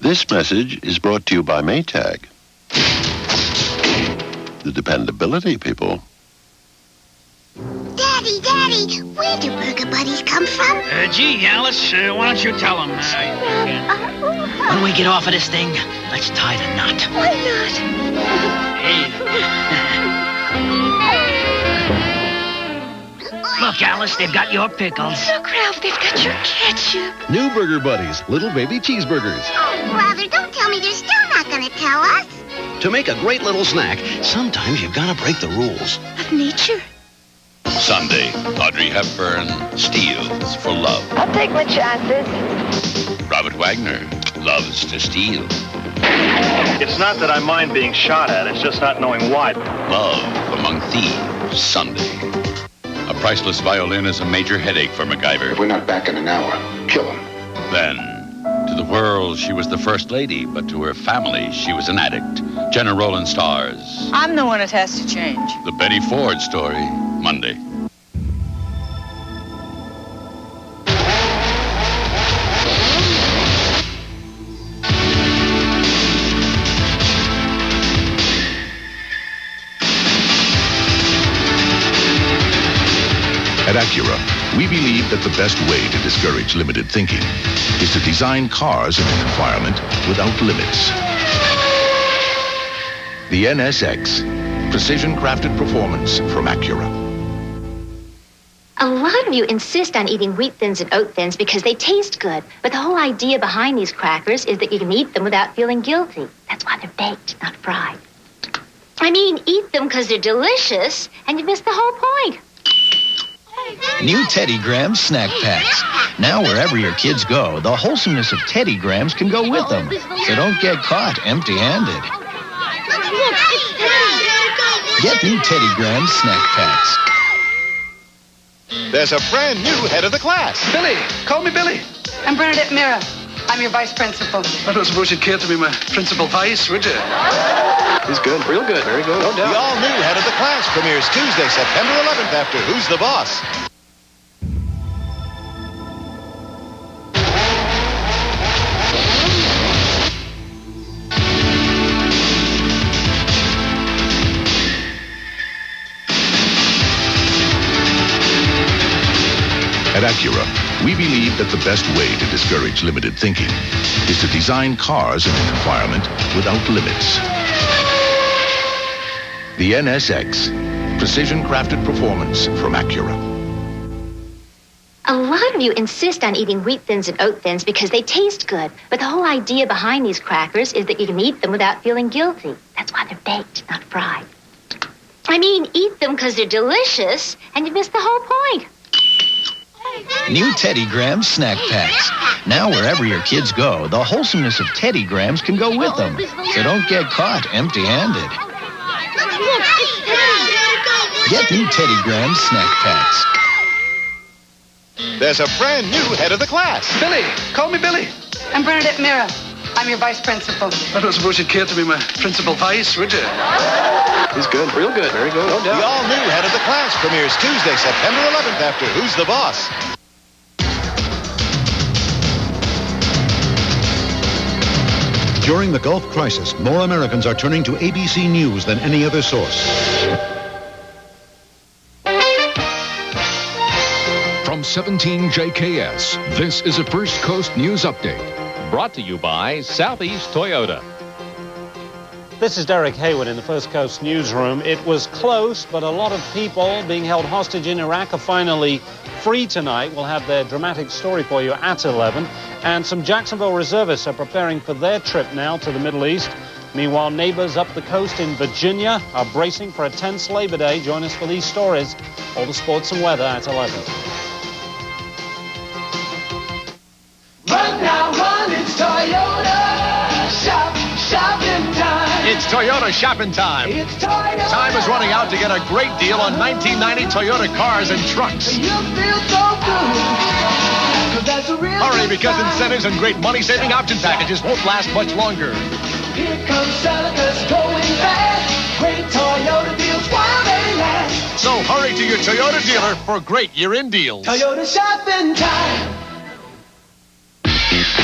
This message is brought to you by Maytag. The dependability, people. Daddy, where do Burger Buddies come from? Gee, Alice, why don't you tell them? When we get off of this thing, let's tie the knot. Why not? Look, Alice, they've got your pickles. Look, Ralph, they've got your ketchup. New Burger Buddies, little baby cheeseburgers. Oh, brother, don't tell me they're still not going to tell us. To make a great little snack, sometimes you've got to break the rules. Of nature. Sunday, Audrey Hepburn steals for love. I'll take my chances. Robert Wagner loves to steal. It's not that I mind being shot at, it's just not knowing why. Love Among Thieves, Sunday. A priceless violin is a major headache for MacGyver. If we're not back in an hour, kill him. Then, to the world, she was the first lady, but to her family, she was an addict. Jenna Rowland stars. I'm the one that has to change. The Betty Ford story, Monday. At Acura, we believe that the best way to discourage limited thinking is to design cars in an environment without limits. The NSX, precision-crafted performance from Acura. A lot of you insist on eating wheat thins and oat thins because they taste good. But the whole idea behind these crackers is that you can eat them without feeling guilty. That's why they're baked, not fried. I mean, eat them because they're delicious, and you miss the whole point. New Teddy Grahams snack packs. Now wherever your kids go, the wholesomeness of Teddy Grahams can go with them. So don't get caught empty-handed. Get new Teddy Grahams snack packs. There's a brand new head of the class. Billy, call me Billy. I'm Bernadette Mira. I'm your vice principal. I don't suppose you'd care to be my principal vice, would you? He's good, real good. Very good. No doubt. The all-new head of the class premieres Tuesday, September 11th after Who's the Boss? At Acura, we believe that the best way to discourage limited thinking is to design cars in an environment without limits. The NSX, precision-crafted performance from Acura. A lot of you insist on eating wheat thins and oat thins because they taste good. But the whole idea behind these crackers is that you can eat them without feeling guilty. That's why they're baked, not fried. I mean, eat them because they're delicious, and you miss the whole point. New Teddy Grahams snack packs. Now wherever your kids go, the wholesomeness of Teddy Grahams can go with them. So don't get caught empty-handed. Get new Teddy Grahams snack packs. There's a brand new head of the class. Billy, call me Billy. I'm Bernadette Mira. I'm your vice principal. I don't suppose you'd care to be my principal vice, would you? He's good, real good. Very good. No doubt. The all-new head of the class premieres Tuesday, September 11th after Who's the Boss? During the Gulf crisis, more Americans are turning to ABC News than any other source. From 17JKS, this is a First Coast News Update. Brought to you by Southeast Toyota. This is Derek Hayward in the First Coast newsroom. It was close, but a lot of people being held hostage in Iraq are finally free tonight. We'll have their dramatic story for you at 11. And some Jacksonville reservists are preparing for their trip now to the Middle East. Meanwhile, neighbors up the coast in Virginia are bracing for a tense Labor Day. Join us for these stories. All the sports and weather at 11. Run now, run, it's Toyota. Shopping time. It's Toyota shopping time. It's Toyota. Time is running out to get a great deal on 1990 Toyota cars and trucks. You feel so good. Hurry, because incentives and great money-saving option packages won't last much longer. Here comes Selica's going fast. Great Toyota deals while they last. So hurry to your Toyota dealer for great year-end deals. Toyota shopping time.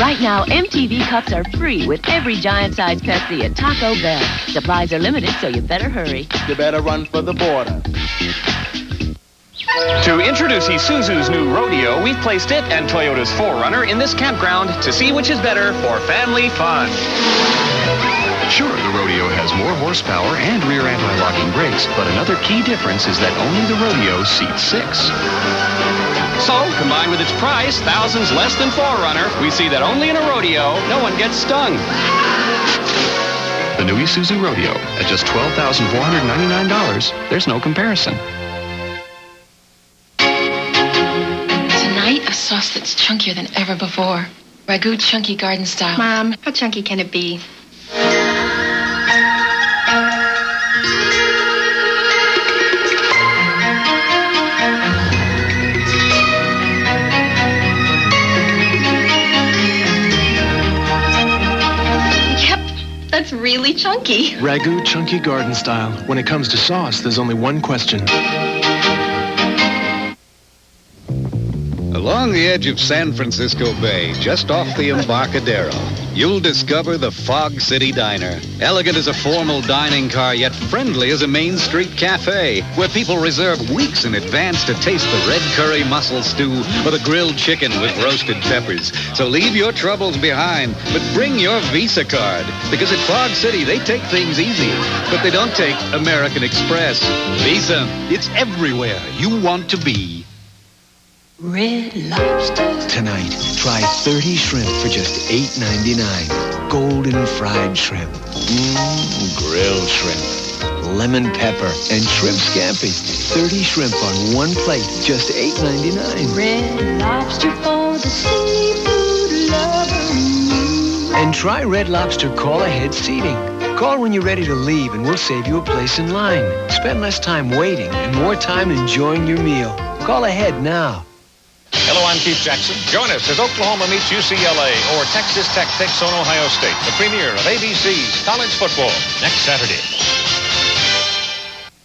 Right now, MTV cups are free with every giant-sized Pepsi at Taco Bell. Supplies are limited, so you better hurry. You better run for the border. To introduce Isuzu's new Rodeo, we've placed it and Toyota's 4Runner in this campground to see which is better for family fun. Sure, the Rodeo has more horsepower and rear anti-locking brakes, but another key difference is that only the Rodeo seats 6. So, combined with its price, thousands less than 4Runner, we see that only in a Rodeo, no one gets stung. The new Isuzu Rodeo at just $12,499. There's no comparison. A sauce that's chunkier than ever before. Ragu chunky garden style. Mom, how chunky can it be? Yep, that's really chunky. Ragu chunky garden style. When it comes to sauce, there's only one question. Along the edge of San Francisco Bay, just off the Embarcadero, you'll discover the Fog City Diner. Elegant as a formal dining car, yet friendly as a Main Street cafe, where people reserve weeks in advance to taste the red curry mussel stew or the grilled chicken with roasted peppers. So leave your troubles behind, but bring your Visa card, because at Fog City, they take things easy, but they don't take American Express. Visa, it's everywhere you want to be. Red Lobster. Tonight, try 30 shrimp for just $8.99. Golden fried shrimp. Grilled shrimp. Lemon pepper and shrimp scampi. 30 shrimp on one plate, just $8.99. Red Lobster for the seafood lover. And try Red Lobster call-ahead seating. Call when you're ready to leave and we'll save you a place in line. Spend less time waiting and more time enjoying your meal. Call ahead now. Hello, I'm Keith Jackson. Join us as Oklahoma meets UCLA or Texas Tech takes on Ohio State, the premiere of ABC's college football next Saturday.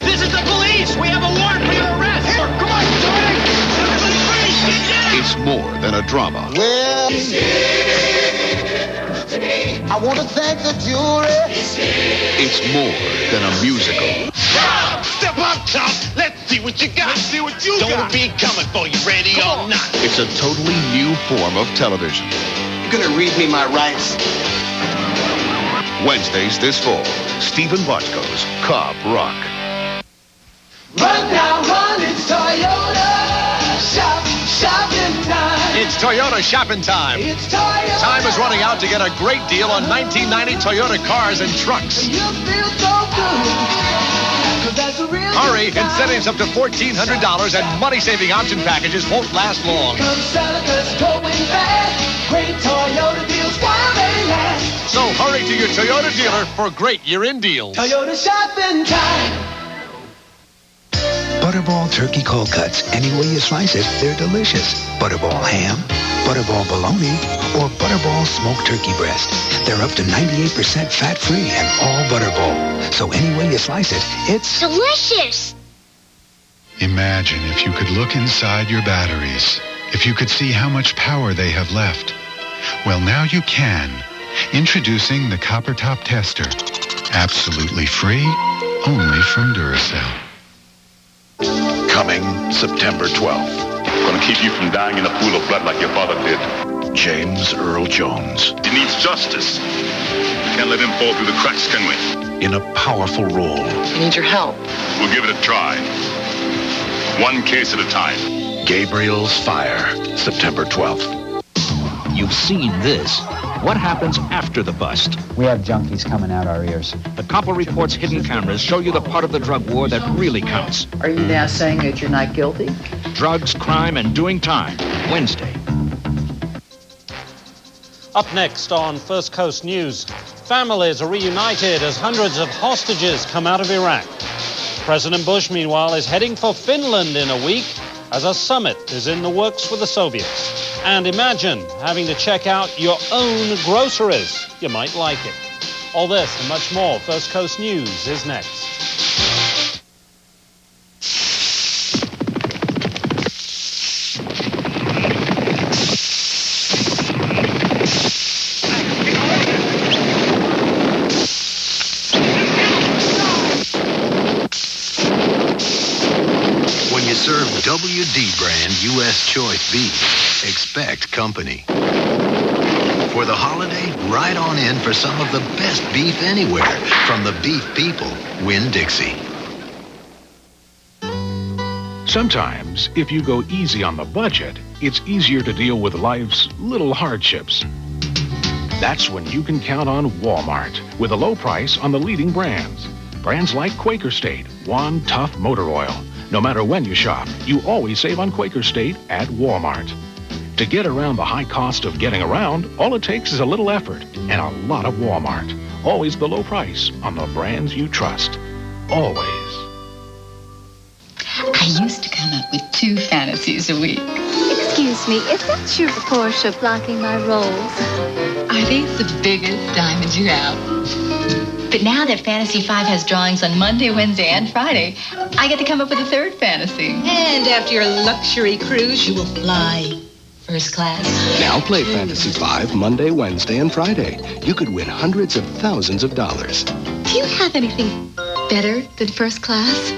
This is the police! We have a warrant for your arrest! Here, come on, Tony! Everybody freeze! Get down! It's more than a drama. Well, I want to thank the jury. It's more than a musical. Step up, top. Let's see what you got. Let's see what you got. Don't be coming for you, ready or not. It's a totally new form of television. You gonna read me my rights? Wednesdays this fall, Stephen Bochco's Cobb Rock. Run now, run, it's Toyota. Shopping time. It's Toyota shopping time. It's Toyota. Time is running out to get a great deal on 1990 Toyota cars and trucks. You feel so good. That's a real Hurry, incentives up to $1,400 and money-saving option packages won't last long. Come Seneca's going fast. Great Toyota deals while they last. So hurry to your Toyota dealer for great year-end deals. Toyota shopping time. Butterball turkey cold cuts. Any way you slice it, they're delicious. Butterball ham, Butterball bologna, or Butterball smoked turkey breast. They're up to 98% fat-free and all Butterball. So any way you slice it, it's delicious. Imagine if you could look inside your batteries. If you could see how much power they have left. Well, now you can. Introducing the Copper Top Tester. Absolutely free, only from Duracell. Coming September 12th. Gonna keep you from dying in a pool of blood like your father did. James Earl Jones. He needs justice. Can't let him fall through the cracks, can we? In a powerful role. I need your help. We'll give it a try. One case at a time. Gabriel's Fire, September 12th. You've seen this. What happens after the bust? We have junkies coming out our ears. The Copper Report's hidden cameras show you the part of the drug war that really counts. Are you now saying that you're not guilty? Drugs, crime, and doing time. Wednesday. Up next on First Coast News, families are reunited as hundreds of hostages come out of Iraq. President Bush, meanwhile, is heading for Finland in a week as a summit is in the works with the Soviets. And imagine having to check out your own groceries. You might like it. All this and much more. First Coast News is next. When you serve WD brand U.S. choice beef, expect company. For the holiday, ride on in for some of the best beef anywhere. From the beef people, Winn-Dixie. Sometimes, if you go easy on the budget, it's easier to deal with life's little hardships. That's when you can count on Walmart with a low price on the leading brands. Brands like Quaker State, One Tough Motor Oil. No matter when you shop, you always save on Quaker State at Walmart. To get around the high cost of getting around, all it takes is a little effort and a lot of Walmart. Always the low price on the brands you trust. Always. I used to come up with 2 fantasies a week. Excuse me, is that your Porsche blocking my rolls? Are these the biggest diamonds you have? But now that Fantasy 5 has drawings on Monday, Wednesday, and Friday, I get to come up with a 3rd fantasy. And after your luxury cruise, you will fly first class. Now play Fantasy 5 Monday, Wednesday, and Friday. You could win hundreds of thousands of dollars. Do you have anything better than first class?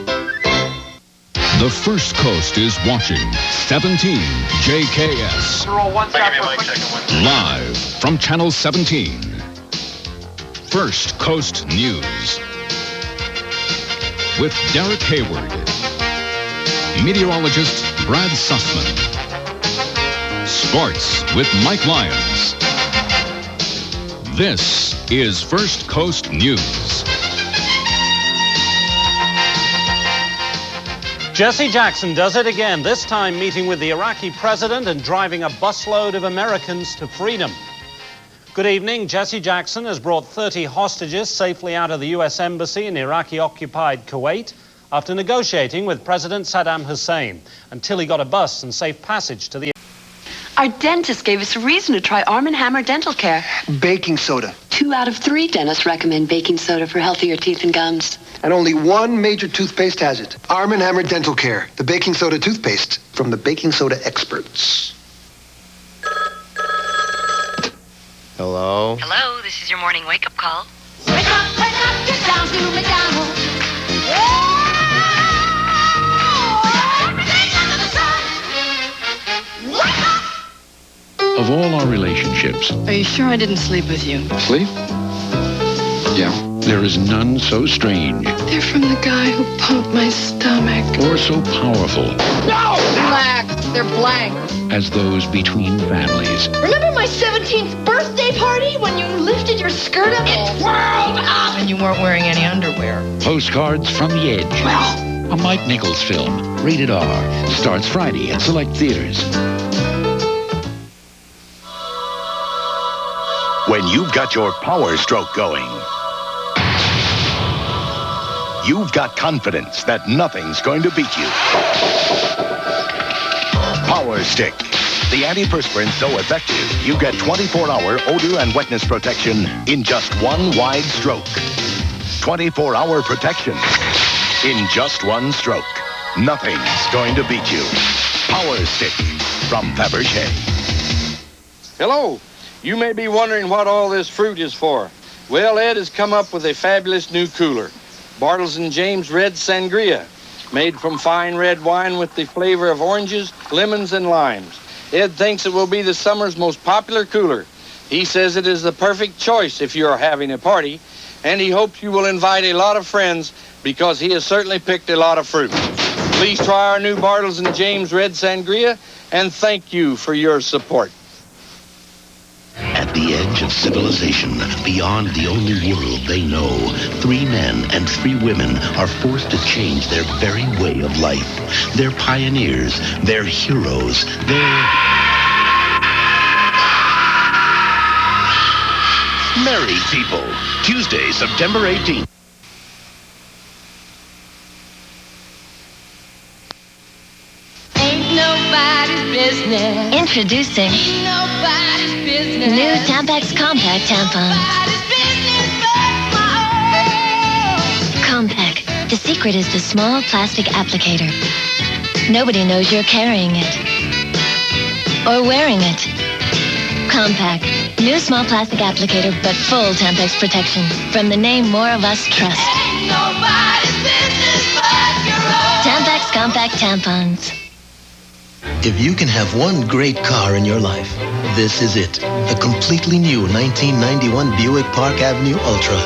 The First Coast is watching 17 JKS. Live from Channel 17. First Coast News. With Derek Hayward. Meteorologist Brad Sussman. Sports with Mike Lyons. This is First Coast News. Jesse Jackson does it again, this time meeting with the Iraqi president and driving a busload of Americans to freedom. Good evening. Jesse Jackson has brought 30 hostages safely out of the U.S. Embassy in Iraqi-occupied Kuwait after negotiating with President Saddam Hussein until he got a bus and safe passage to the... Our dentist gave us a reason to try Arm & Hammer dental care. Baking soda. 2 out of 3 dentists recommend baking soda for healthier teeth and gums. And only one major toothpaste has it. Arm & Hammer Dental Care, the baking soda toothpaste from the baking soda experts. Hello? Hello, this is your morning wake-up call. Wake up, get down to McDonald's. Everything under the sun. Wake up! Of all our relationships, Are you sure I didn't sleep with you? sleep? Yeah. There is none so strange They're from the guy who pumped my stomach. or so powerful No! Black. They're blank. as those between families. Remember my 17th birthday party when you lifted your skirt up? It twirled up! And you weren't wearing any underwear. Postcards from the Edge. A Mike Nichols film, rated R, starts Friday at select theaters. When you've got your power stroke going, you've got confidence that nothing's going to beat you. Power Stick. The antiperspirant so effective, you get 24-hour odor and wetness protection in just one wide stroke. 24-hour protection in just one stroke. Nothing's going to beat you. Power Stick from Fabergé. Hello. You may be wondering what all this fruit is for. Well, Ed has come up with a fabulous new cooler. Bartles & James Red Sangria, made from fine red wine with the flavor of oranges, lemons, and limes. Ed thinks it will be the summer's most popular cooler. He says it is the perfect choice if you are having a party, and he hopes you will invite a lot of friends because he has certainly picked a lot of fruit. Please try our new Bartles & James Red Sangria, and thank you for your support. At the edge of civilization, beyond the only world they know, 3 men and 3 women are forced to change their very way of life. They're pioneers, they're heroes, they're... Married People, Tuesday, September 18th. Ain't nobody's business. Introducing Ain't nobody's business. new Tampax Compact tampons. Nobody's business but my own. Compact. The secret is the small plastic applicator. Nobody knows you're carrying it. Or wearing it. Compact. New small plastic applicator, but full Tampax protection. From the name more of us trust. Ain't nobody's business but your own. Tampax Compact tampons. If you can have one great car in your life, this is it. The completely new 1991 Buick Park Avenue Ultra.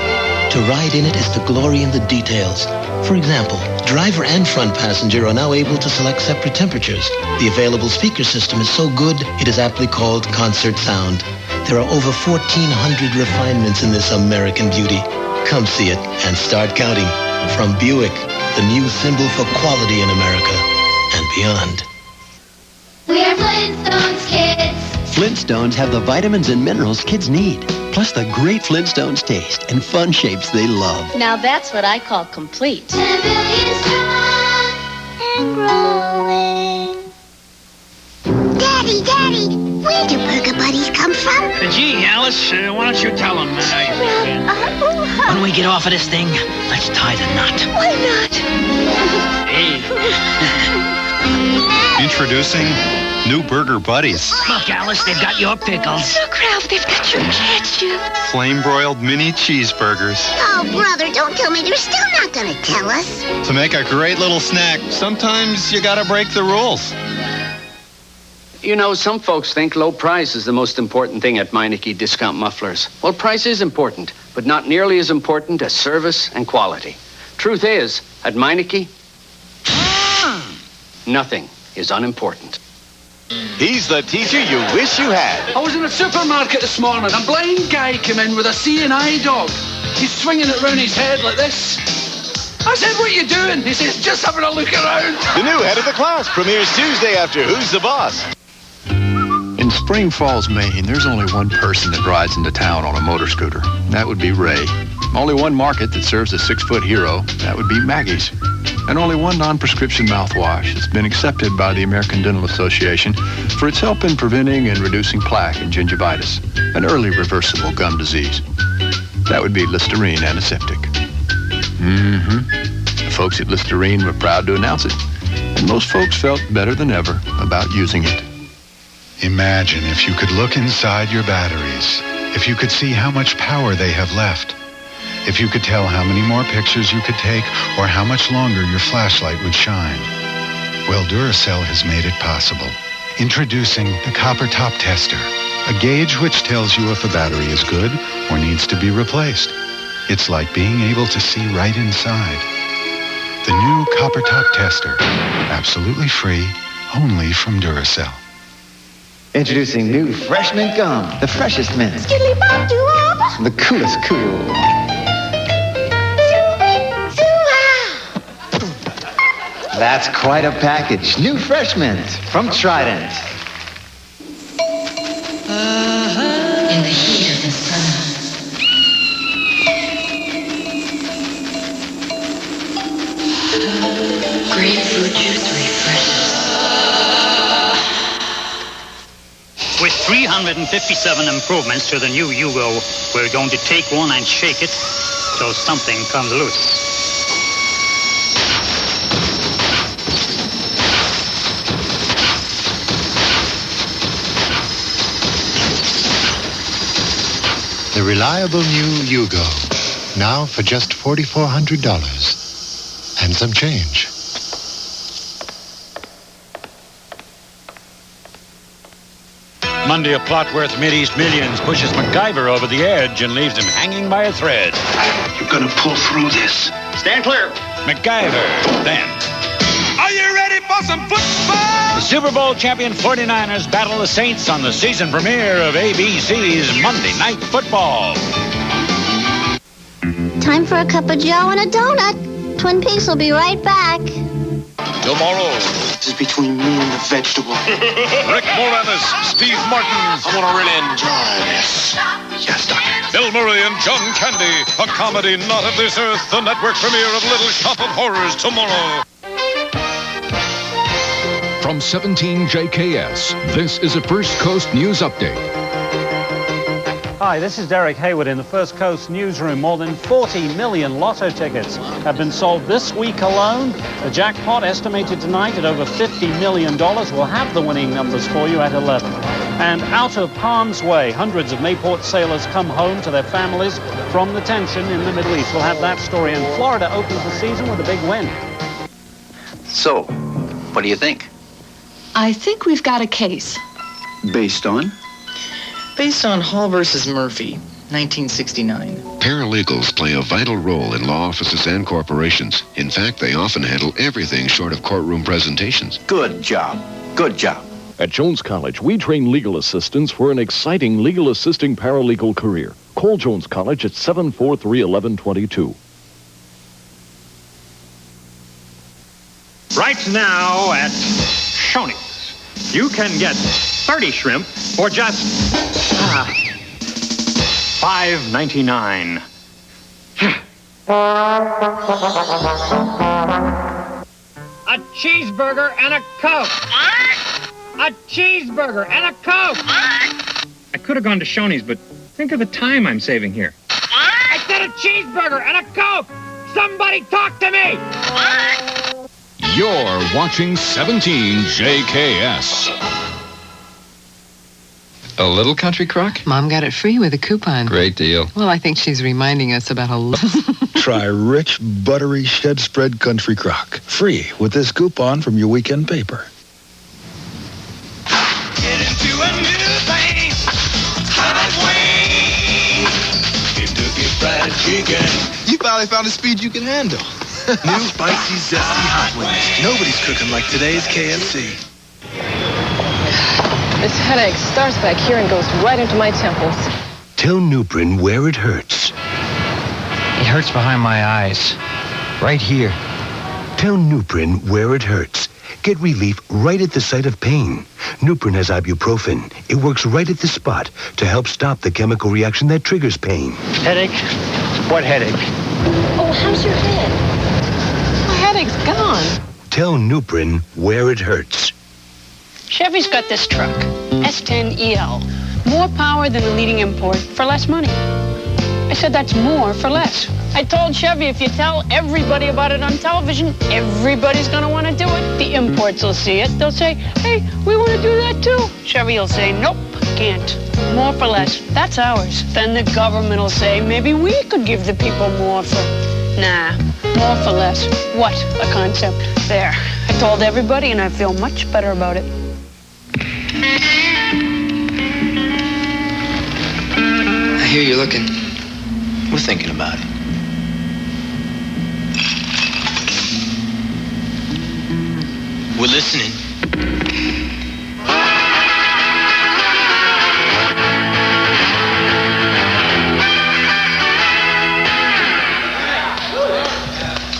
To ride in it is the glory in the details. For example, driver and front passenger are now able to select separate temperatures. The available speaker system is so good, it is aptly called concert sound. There are over 1,400 refinements in this American beauty. Come see it and start counting. From Buick, the new symbol for quality in America and beyond. We are Flintstones kids. Flintstones have the vitamins and minerals kids need, plus the great Flintstones taste and fun shapes they love. Now that's what I call complete. 10 billion strong and growing. Daddy, where do Burger Buddies come from? Gee, Alice, why don't you tell him? When we get off of this thing, let's tie the knot. Why not? Hey. Introducing new Burger Buddies. Look, Alice, they've got your pickles. Look, Ralph, they've got your ketchup. Flame-broiled mini cheeseburgers. Oh, brother, don't tell me they're still not going to tell us. To make a great little snack, sometimes you gotta break the rules. You know, some folks think low price is the most important thing at Meineke Discount Mufflers. Well, price is important, but not nearly as important as service and quality. Truth is, at Meineke, nothing is unimportant. He's the teacher you wish you had. I was in a supermarket this morning. A blind guy came in with a seeing-eye dog. He's swinging it round his head like this. I said, what are you doing? He says, just having a look around. The new head of the class premieres Tuesday after Who's the Boss? In Spring Falls, Maine, there's only one person that rides into town on a motor scooter. That would be Ray. Only one market that serves a 6-foot hero. That would be Maggie's. And only one non-prescription mouthwash that's been accepted by the American Dental Association for its help in preventing and reducing plaque and gingivitis, an early reversible gum disease. That would be Listerine Antiseptic. The folks at Listerine were proud to announce it, and most folks felt better than ever about using it. Imagine if you could look inside your batteries, if you could see how much power they have left, if you could tell how many more pictures you could take or how much longer your flashlight would shine. Well, Duracell has made it possible. Introducing the Copper Top Tester, a gauge which tells you if a battery is good or needs to be replaced. It's like being able to see right inside. The new Copper Top Tester, absolutely free, only from Duracell. Introducing new Fresh Mint Gum, the freshest mint. The coolest cool. That's quite a package. New Fresh Mint from Trident. In the heat of the summer. Grapefruit juice refreshes. With 357 improvements to the new Yugo, we're going to take one and shake it till something comes loose. The reliable new Yugo, now for just $4,400 and some change. Monday, a plot worth Mideast millions pushes MacGyver over the edge and leaves him hanging by a thread. You're gonna pull through this. Stand clear. MacGyver, then. Are you ready for some football? The Super Bowl champion 49ers battle the Saints on the season premiere of ABC's Monday Night Football. Time for a cup of joe and a donut. Twin Peaks will be right back. Tomorrow. This is between me and the vegetable. Rick Moranis, Steve Martin. I want to really enjoy this. Yes, Doctor. Bill Murray and John Candy. A comedy not of this earth. The network premiere of Little Shop of Horrors tomorrow. From 17 JKS, this is a First Coast News Update. Hi, this is Derek Hayward in the First Coast newsroom. More than 40 million lotto tickets have been sold this week alone. The jackpot, estimated tonight at over $50 million, will have the winning numbers for you at 11. And out of harm's way, hundreds of Mayport sailors come home to their families from the tension in the Middle East. We'll have that story. And Florida opens the season with a big win. So, what do you think? I think we've got a case. Based on? Based on Hall versus Murphy, 1969. Paralegals play a vital role in law offices and corporations. In fact, they often handle everything short of courtroom presentations. Good job. Good job. At Jones College, we train legal assistants for an exciting legal assisting paralegal career. Call Jones College at 743-1122. Right now at Shoney's, you can get 30 shrimp for just $5.99. A cheeseburger and a Coke. A cheeseburger and a Coke. I could have gone to Shoney's, but think of the time I'm saving here. I said a cheeseburger and a Coke. Somebody talk to me. You're watching 17 JKS. A little country crock? Mom got it free with a coupon. Great deal. Well, I think she's reminding us about a Try rich, buttery, shed spread country crock. Free with this coupon from your weekend paper. Get into a new thing. Hot wings. Kentucky Fried Chicken. You finally found a speed you can handle. New spicy, zesty hot wings. Nobody's cooking like today's KFC. This headache starts back here and goes right into my temples. Tell Nuprin where it hurts. It hurts behind my eyes. Right here. Tell Nuprin where it hurts. Get relief right at the site of pain. Nuprin has ibuprofen. It works right at the spot to help stop the chemical reaction that triggers pain. Headache? What headache? Oh, how's your head? My headache's gone. Tell Nuprin where it hurts. Chevy's got this truck, S10EL. More power than the leading import for less money. I said that's more for less. I told Chevy if you tell everybody about it on television, everybody's going to want to do it. The imports will see it. They'll say, hey, we want to do that too. Chevy will say, nope, can't. More for less. That's ours. Then the government will say, maybe we could give the people more for... Nah, more for less. What a concept. There. I told everybody and I feel much better about it. I hear you looking. We're thinking about it. We're listening.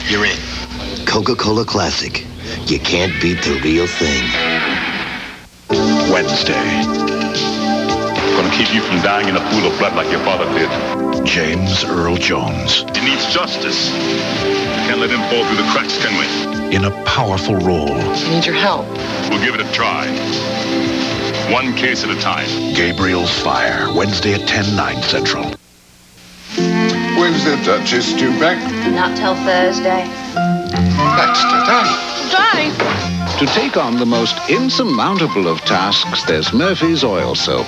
You're in. Coca-Cola Classic. You can't beat the real thing. Wednesday. Gonna keep you from dying in a pool of blood like your father did. James Earl Jones. He needs justice. Can't let him fall through the cracks, can we? In a powerful role. I need your help. We'll give it a try. One case at a time. Gabriel's Fire. Wednesday at 10/9 Central. When's the Duchess due back? Not till Thursday. That's today. Johnny! To take on the most insurmountable of tasks, there's Murphy's Oil Soap.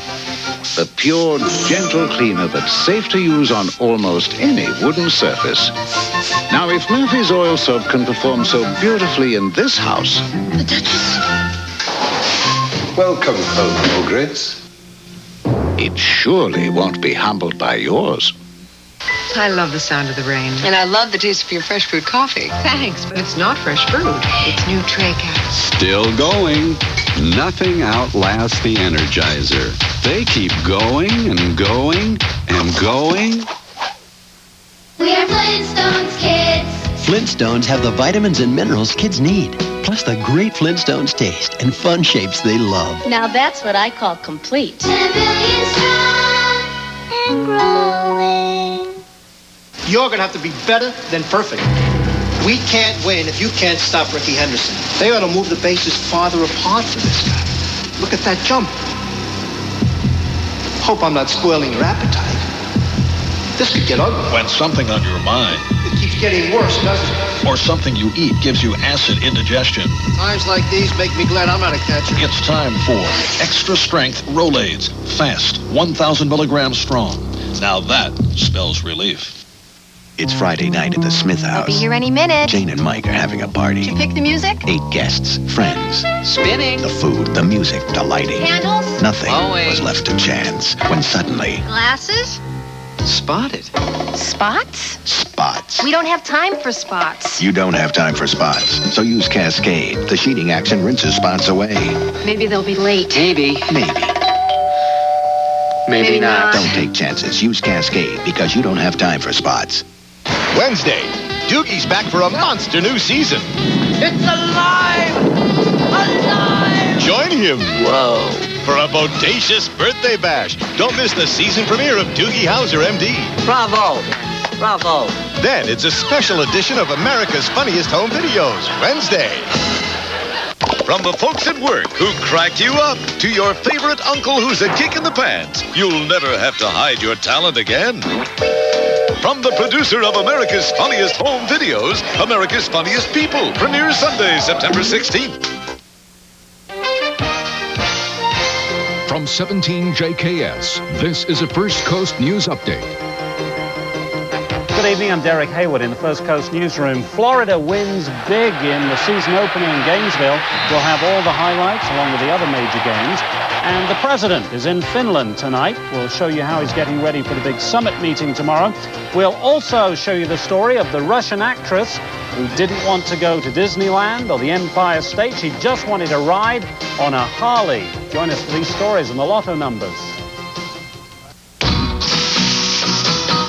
The pure, gentle cleaner that's safe to use on almost any wooden surface. Now, if Murphy's Oil Soap can perform so beautifully in this house... The Duchess? Welcome home, Ogrets. It surely won't be humbled by yours. I love the sound of the rain. And I love the taste of your fresh brewed coffee. Thanks, but it's not fresh brewed. It's new tray cap. Still going. Nothing outlasts the Energizer. They keep going and going and going. We are Flintstones kids. Flintstones have the vitamins and minerals kids need, plus the great Flintstones taste and fun shapes they love. Now that's what I call complete. 10 billion strong and growing. You're going to have to be better than perfect. We can't win if you can't stop Ricky Henderson. They ought to move the bases farther apart for this guy. Look at that jump. Hope I'm not spoiling your appetite. This could get ugly. When something on your mind It keeps getting worse, doesn't it? or something you eat gives you acid indigestion, Times like these make me glad I'm not a catcher. it's time for extra strength Rolaids. Fast, 1,000 milligrams strong. Now that spells relief. It's Friday night at the Smith house. I'll be here any minute. Jane and Mike are having a party. Did you pick the music? 8 guests, friends. Spinning. The food, the music, delighting. Candles? Nothing Glowing. was left to chance when suddenly... Glasses? Spotted. Spots? Spots. We don't have time for spots. You don't have time for spots, so use Cascade. The sheeting action rinses spots away. Maybe they'll be late. Maybe. Maybe not. Don't take chances. Use Cascade because you don't have time for spots. Wednesday, Doogie's back for a monster new season. It's alive! Alive! Join him. Whoa. For a bodacious birthday bash. Don't miss the season premiere of Doogie Howser, MD. Bravo. Bravo. Then it's a special edition of America's Funniest Home Videos, Wednesday. From the folks at work who cracked you up to your favorite uncle who's a kick in the pants, you'll never have to hide your talent again. From the producer of America's Funniest Home Videos, America's Funniest People, premieres Sunday, September 16th. From 17 JKS, this is a First Coast News Update. Good evening, I'm Derek Hayward in the First Coast Newsroom. Florida wins big in the season opener in Gainesville. We'll have all the highlights along with the other major games. And the president is in Finland tonight. We'll show you how he's getting ready for the big summit meeting tomorrow. We'll also show you the story of the Russian actress who didn't want to go to Disneyland or the Empire State. She just wanted to ride on a Harley. Join us for these stories and the lotto numbers.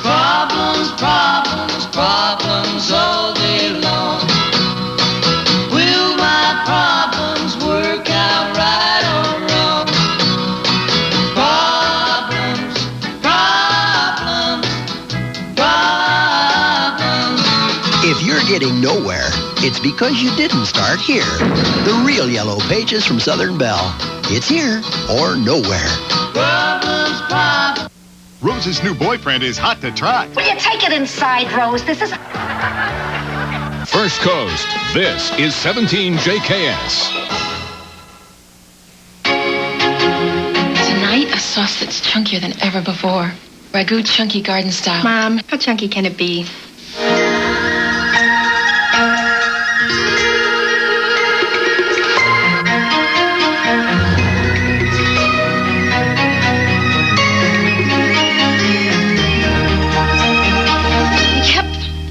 Problems, problems, problems all day long. Will my problems work out right or wrong? Problems, problems, problems. If you're getting nowhere, it's because you didn't start here. The real Yellow Pages from Southern Belle. It's here or nowhere. Problems, problems. Rose's new boyfriend is hot to trot. Will you take it inside, Rose? This is... First Coast, this is 17 JKS. Tonight, a sauce that's chunkier than ever before. Ragu chunky garden style. Mom, how chunky can it be?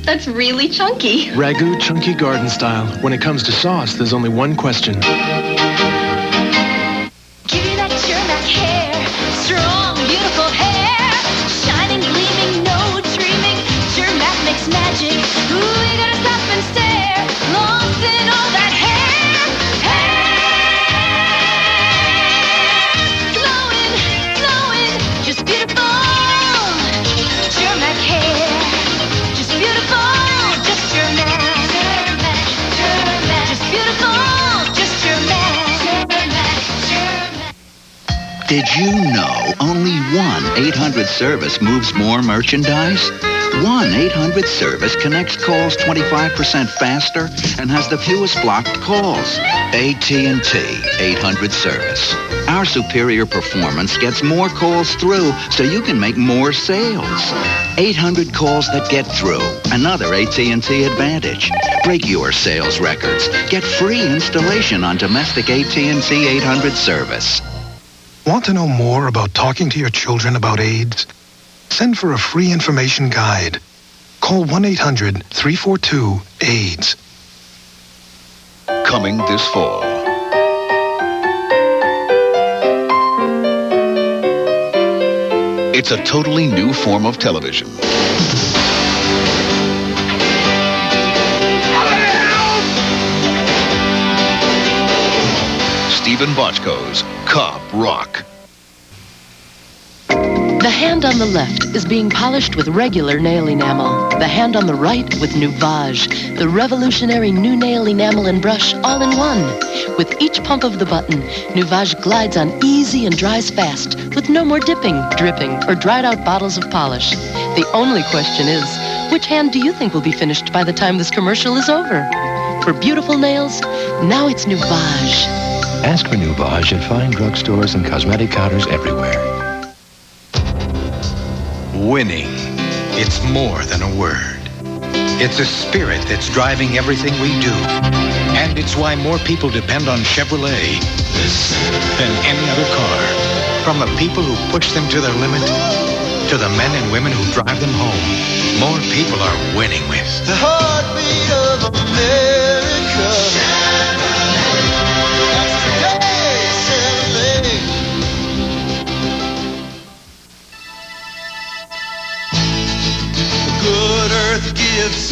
That's really chunky. Ragu chunky garden style. When it comes to sauce, there's only one question. Give you that Germac hair, strong, beautiful hair, shining, gleaming, no dreaming. Germac makes magic. Ooh, you gotta stop and stare, lost in all that hair. Hair, glowing, glowing, just beautiful. Germac hair, just beautiful. Did you know only 1-800 service moves more merchandise? 1-800 service connects calls 25% faster and has the fewest blocked calls. AT&T 800 service. Our superior performance gets more calls through so you can make more sales. 800 calls that get through. Another AT&T advantage. Break your sales records. Get free installation on domestic AT&T 800 service. Want to know more about talking to your children about AIDS? Send for a free information guide. Call 1-800-342-AIDS. Coming this fall. It's a totally new form of television. Stephen Bochco's Cop Rock. The hand on the left is being polished with regular nail enamel. The hand on the right with Nuvage, the revolutionary new nail enamel and brush all in one. With each pump of the button, Nuvage glides on easy and dries fast with no more dipping, dripping, or dried out bottles of polish. The only question is, which hand do you think will be finished by the time this commercial is over? For beautiful nails, now it's Nuvage. Ask for Nuvage at fine drugstores and cosmetic counters everywhere. Winning. It's more than a word. It's a spirit that's driving everything we do. And it's why more people depend on Chevrolet than any other car. From the people who push them to their limit to the men and women who drive them home, more people are winning with The heartbeat of America. Good earth gives,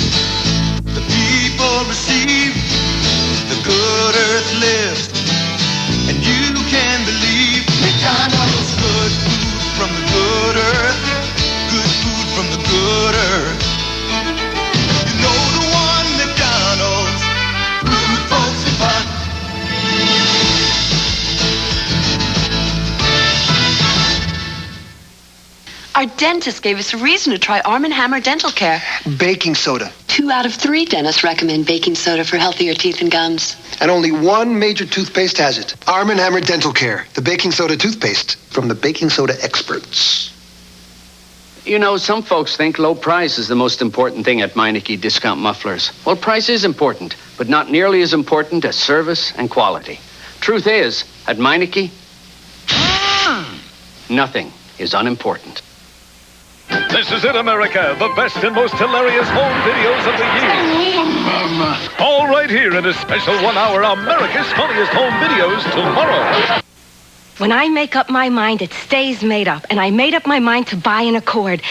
the people receive. The good earth lives, and you can believe. McDonald's. Good food from the good earth. Good food from the good earth. You know the one McDonald's. Food folks and fun. Our dentist gave us a reason to try Arm & Hammer Dental Care. Baking soda. 2 out of 3 dentists recommend baking soda for healthier teeth and gums. And only one major toothpaste has it. Arm & Hammer Dental Care. The baking soda toothpaste from the baking soda experts. You know, some folks think low price is the most important thing at Meineke Discount Mufflers. Well, price is important, but not nearly as important as service and quality. Truth is, at Meineke, Nothing is unimportant. This is it, America, the best and most hilarious home videos of the year. All right here in a special 1 hour America's Funniest Home Videos tomorrow. When I make up my mind, it stays made up. And I made up my mind to buy an Accord.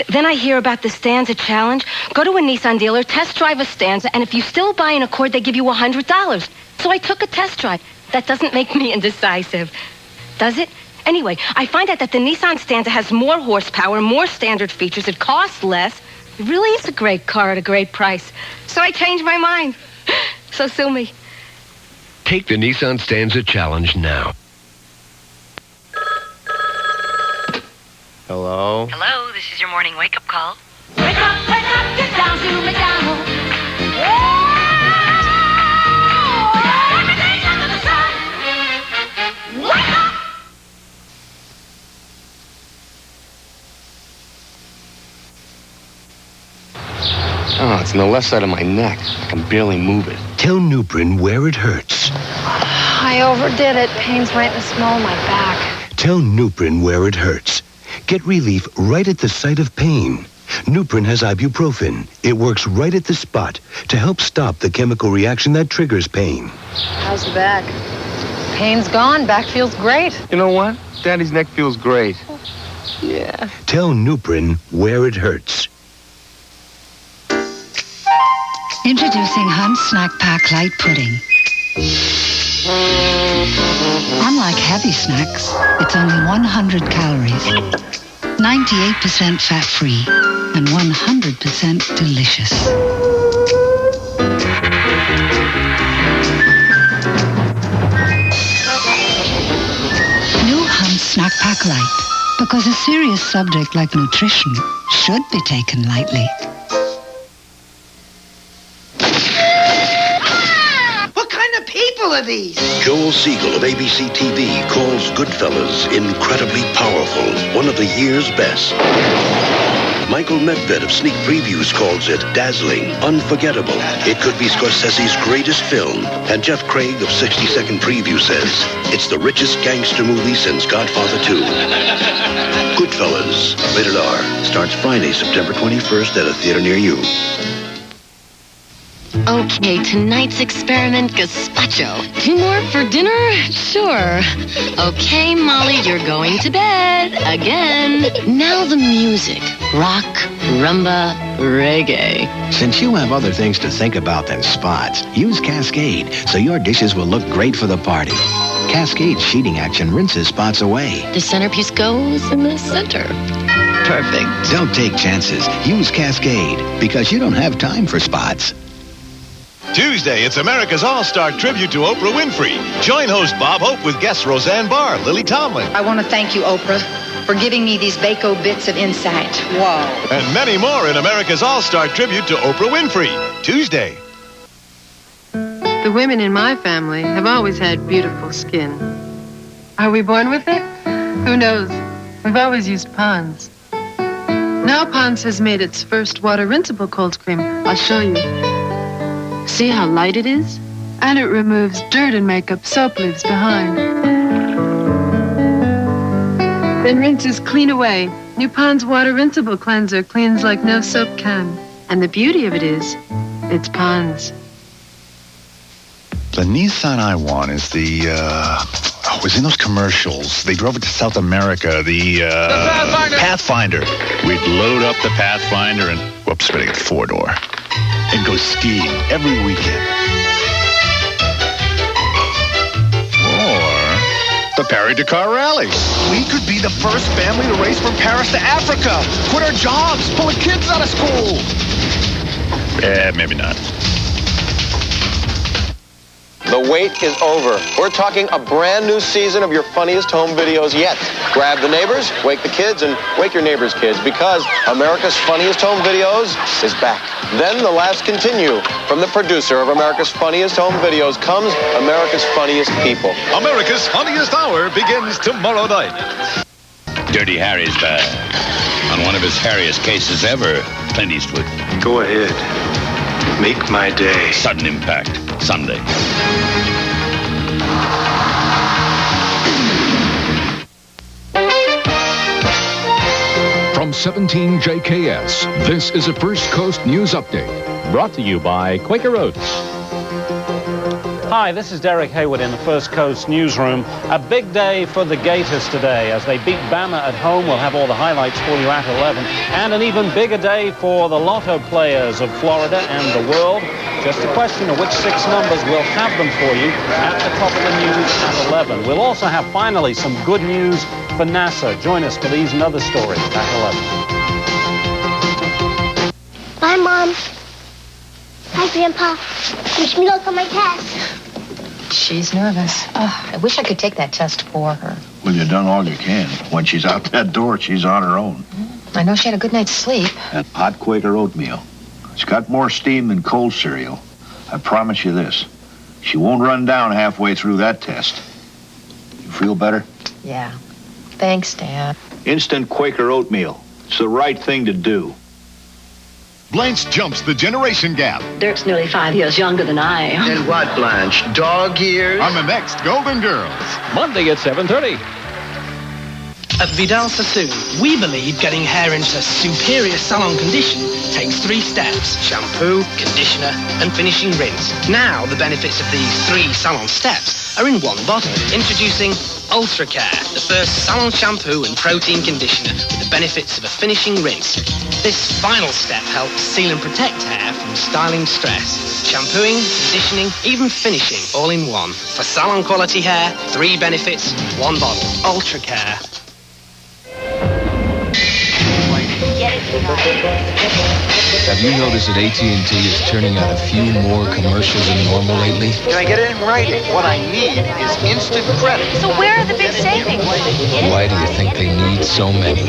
Then I hear about the Stanza Challenge. Go to a Nissan dealer, test drive a Stanza, and if you still buy an Accord, they give you $100. So I took a test drive. That doesn't make me indecisive, does it? Anyway, I find out that the Nissan Stanza has more horsepower, more standard features. It costs less. It really is a great car at a great price. So I changed my mind. So sue me. Take the Nissan Stanza Challenge now. Hello? Hello, this is your morning wake-up call. Wake up, get down to McDonald's. Everything under the sun. Wake up! Oh, it's on the left side of my neck. I can barely move it. Tell Nuprin where it hurts. I overdid it. Pain's right in the small of my back. Tell Nuprin where it hurts. Get relief right at the site of pain. Nuprin has ibuprofen. It works right at the spot to help stop the chemical reaction that triggers pain. How's the back? Pain's gone. Back feels great. You know what? Daddy's neck feels great. Yeah. Tell Nuprin where it hurts. Introducing Hunt's Snack Pack Light Pudding. Unlike heavy snacks, it's only 100 calories, 98% fat-free, and 100% delicious. New Hunt's Snack Pack Light, because a serious subject like nutrition should be taken lightly. Of these. Joel Siegel of ABC TV calls Goodfellas incredibly powerful, one of the year's best. Michael Medved of Sneak Previews calls it dazzling, unforgettable. It could be Scorsese's greatest film. And Jeff Craig of 60-Second Preview says it's the richest gangster movie since Godfather 2. Goodfellas, rated R, starts Friday, September 21st at a theater near you. Okay, tonight's experiment, gazpacho. 2 more for dinner? Sure. Okay, Molly, you're going to bed. Again. Now the music. Rock, rumba, reggae. Since you have other things to think about than spots, use Cascade so your dishes will look great for the party. Cascade sheeting action rinses spots away. The centerpiece goes in the center. Perfect. Don't take chances. Use Cascade because you don't have time for spots. Tuesday, it's America's All-Star Tribute to Oprah Winfrey. Join host Bob Hope with guests Roseanne Barr, Lily Tomlin. I want to thank you, Oprah, for giving me these Baco bits of insight. Wow. And many more in America's All-Star Tribute to Oprah Winfrey. Tuesday. The women in my family have always had beautiful skin. Are we born with it? Who knows? We've always used Pond's. Now Pond's has made its first water rinsable cold cream. I'll show you. See how light it is? And it removes dirt and makeup soap leaves behind. Then rinses clean away. New Pond's water rinsable cleanser cleans like no soap can. And the beauty of it is, it's Pond's. The Nissan I-1 is the, was in those commercials. They drove it to South America, the Pathfinder. We'd load up the Pathfinder and, whoops, better get 4-door. And go skiing every weekend. Or the Paris-Dakar Rally. We could be the first family to race from Paris to Africa. Quit our jobs, pull the kids out of school. Maybe not. The wait is over. We're talking a brand new season of your funniest home videos yet. Grab the neighbors, wake the kids, and wake your neighbors' kids because America's Funniest Home Videos is back. Then the laughs continue. From the producer of America's Funniest Home Videos comes America's Funniest People. America's Funniest Hour begins tomorrow night. Dirty Harry's back. On one of his hairiest cases ever, Clint Eastwood. Go ahead. Make my day. Sudden Impact, Sunday. From 17JKS, this is a First Coast News Update. Brought to you by Quaker Oats. Hi, this is Derek Hayward in the First Coast newsroom. A big day for the Gators today as they beat Bama at home. We'll have all the highlights for you at 11. And an even bigger day for the lotto players of Florida and the world. Just a question of which 6 numbers we'll have them for you at the top of the news at 11. We'll also have finally some good news for NASA. Join us for these and other stories at 11. Bye, Mom. Hi, Grandpa. Wish me luck on my test. She's nervous. Oh, I wish I could take that test for her. Well, you've done all you can. When she's out that door, she's on her own. I know she had a good night's sleep. And hot Quaker oatmeal. It's got more steam than cold cereal. I promise you this. She won't run down halfway through that test. You feel better? Yeah. Thanks, Dad. Instant Quaker oatmeal. It's the right thing to do. Blanche jumps the generation gap. Dirk's nearly 5 years younger than I am. And what, Blanche? Dog years? On the next Golden Girls. Monday at 7:30. At Vidal Sassoon, we believe getting hair into superior salon condition takes 3 steps: shampoo, conditioner, and finishing rinse. Now, the benefits of these 3 salon steps are in one bottle. Introducing Ultra Care, the first salon shampoo and protein conditioner with the benefits of a finishing rinse. This final step helps seal and protect hair from styling stress. Shampooing, conditioning, even finishing, all in one. For salon quality hair, 3 benefits, 1 bottle. Ultra Care. Have you noticed that AT&T is turning out a few more commercials than normal lately? Can I get it in writing? What I need is instant credit. So where are the big savings? Why do you think they need so many?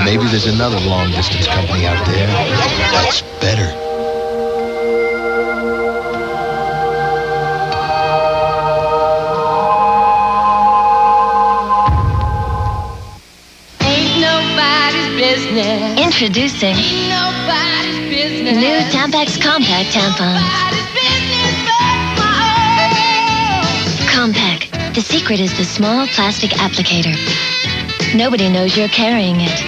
Maybe there's another long-distance company out there that's better. Business. Introducing new Tampax Compact Tampons. Compact. The secret is the small plastic applicator. Nobody knows you're carrying it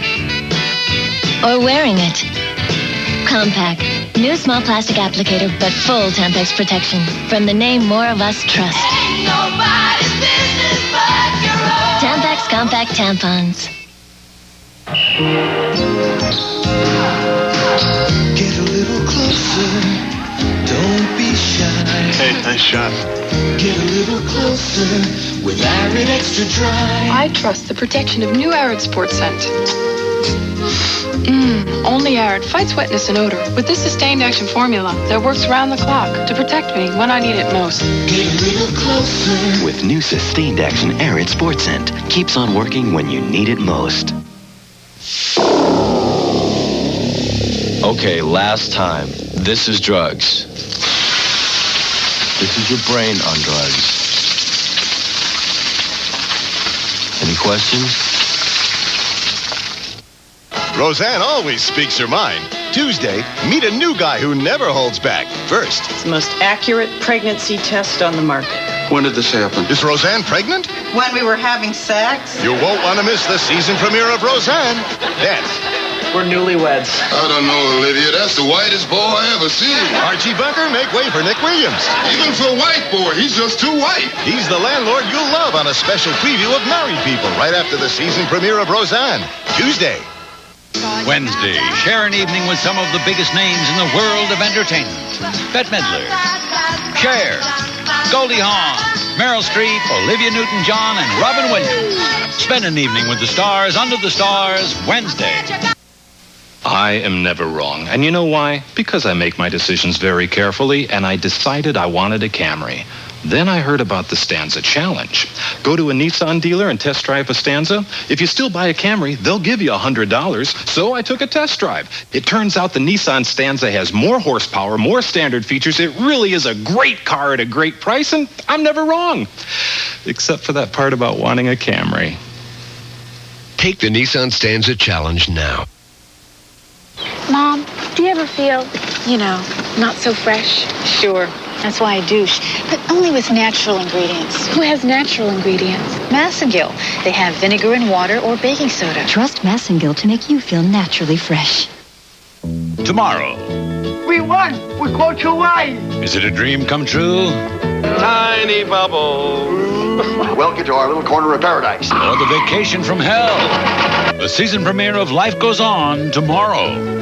or wearing it. Compact. New small plastic applicator, but full Tampax protection from the name more of us trust. Tampax Compact Tampons. Get a little closer, don't be shy. Hey, nice shot. Get a little closer with Arid Extra Dry. I trust the protection of new Arid Sport Scent. Only Arid fights wetness and odor with this sustained action formula that works round the clock to protect me when I need it most. Get a little closer. With new sustained action Arid Sport Scent, keeps on working when you need it most. Okay, last time. This is drugs. This is your brain on drugs. Any questions? Roseanne always speaks her mind. Tuesday, meet a new guy who never holds back. First, it's the most accurate pregnancy test on the market. When did this happen? Is Roseanne pregnant? When we were having sex. You won't want to miss the season premiere of Roseanne. Then, we're newlyweds. I don't know, Olivia. That's the whitest boy I ever seen. Archie Bunker, make way for Nick Williams. Even for a white boy, he's just too white. He's the landlord you'll love on a special preview of Married People right after the season premiere of Roseanne. Tuesday. Wednesday, share an evening with some of the biggest names in the world of entertainment. Bette Midler, Cher, Goldie Hawn, Meryl Streep, Olivia Newton-John, and Robin Williams. Spend an evening with the stars under the stars Wednesday. I am never wrong. And you know why? Because I make my decisions very carefully, and I decided I wanted a Camry. Then I heard about the Stanza Challenge. Go to a Nissan dealer and test drive a Stanza. If you still buy a Camry, they'll give you $100. So I took a test drive. It turns out the Nissan Stanza has more horsepower, more standard features. It really is a great car at a great price, and I'm never wrong. Except for that part about wanting a Camry. Take the Nissan Stanza Challenge now. Mom, do you ever feel, not so fresh? Sure. That's why I douche, but only with natural ingredients. Who has natural ingredients? Massengill. They have vinegar and water or baking soda. Trust Massengill to make you feel naturally fresh. Tomorrow. We won! We go to Hawaii! Is it a dream come true? Tiny bubbles. Welcome to our little corner of paradise. Or the vacation from hell? The season premiere of Life Goes On tomorrow.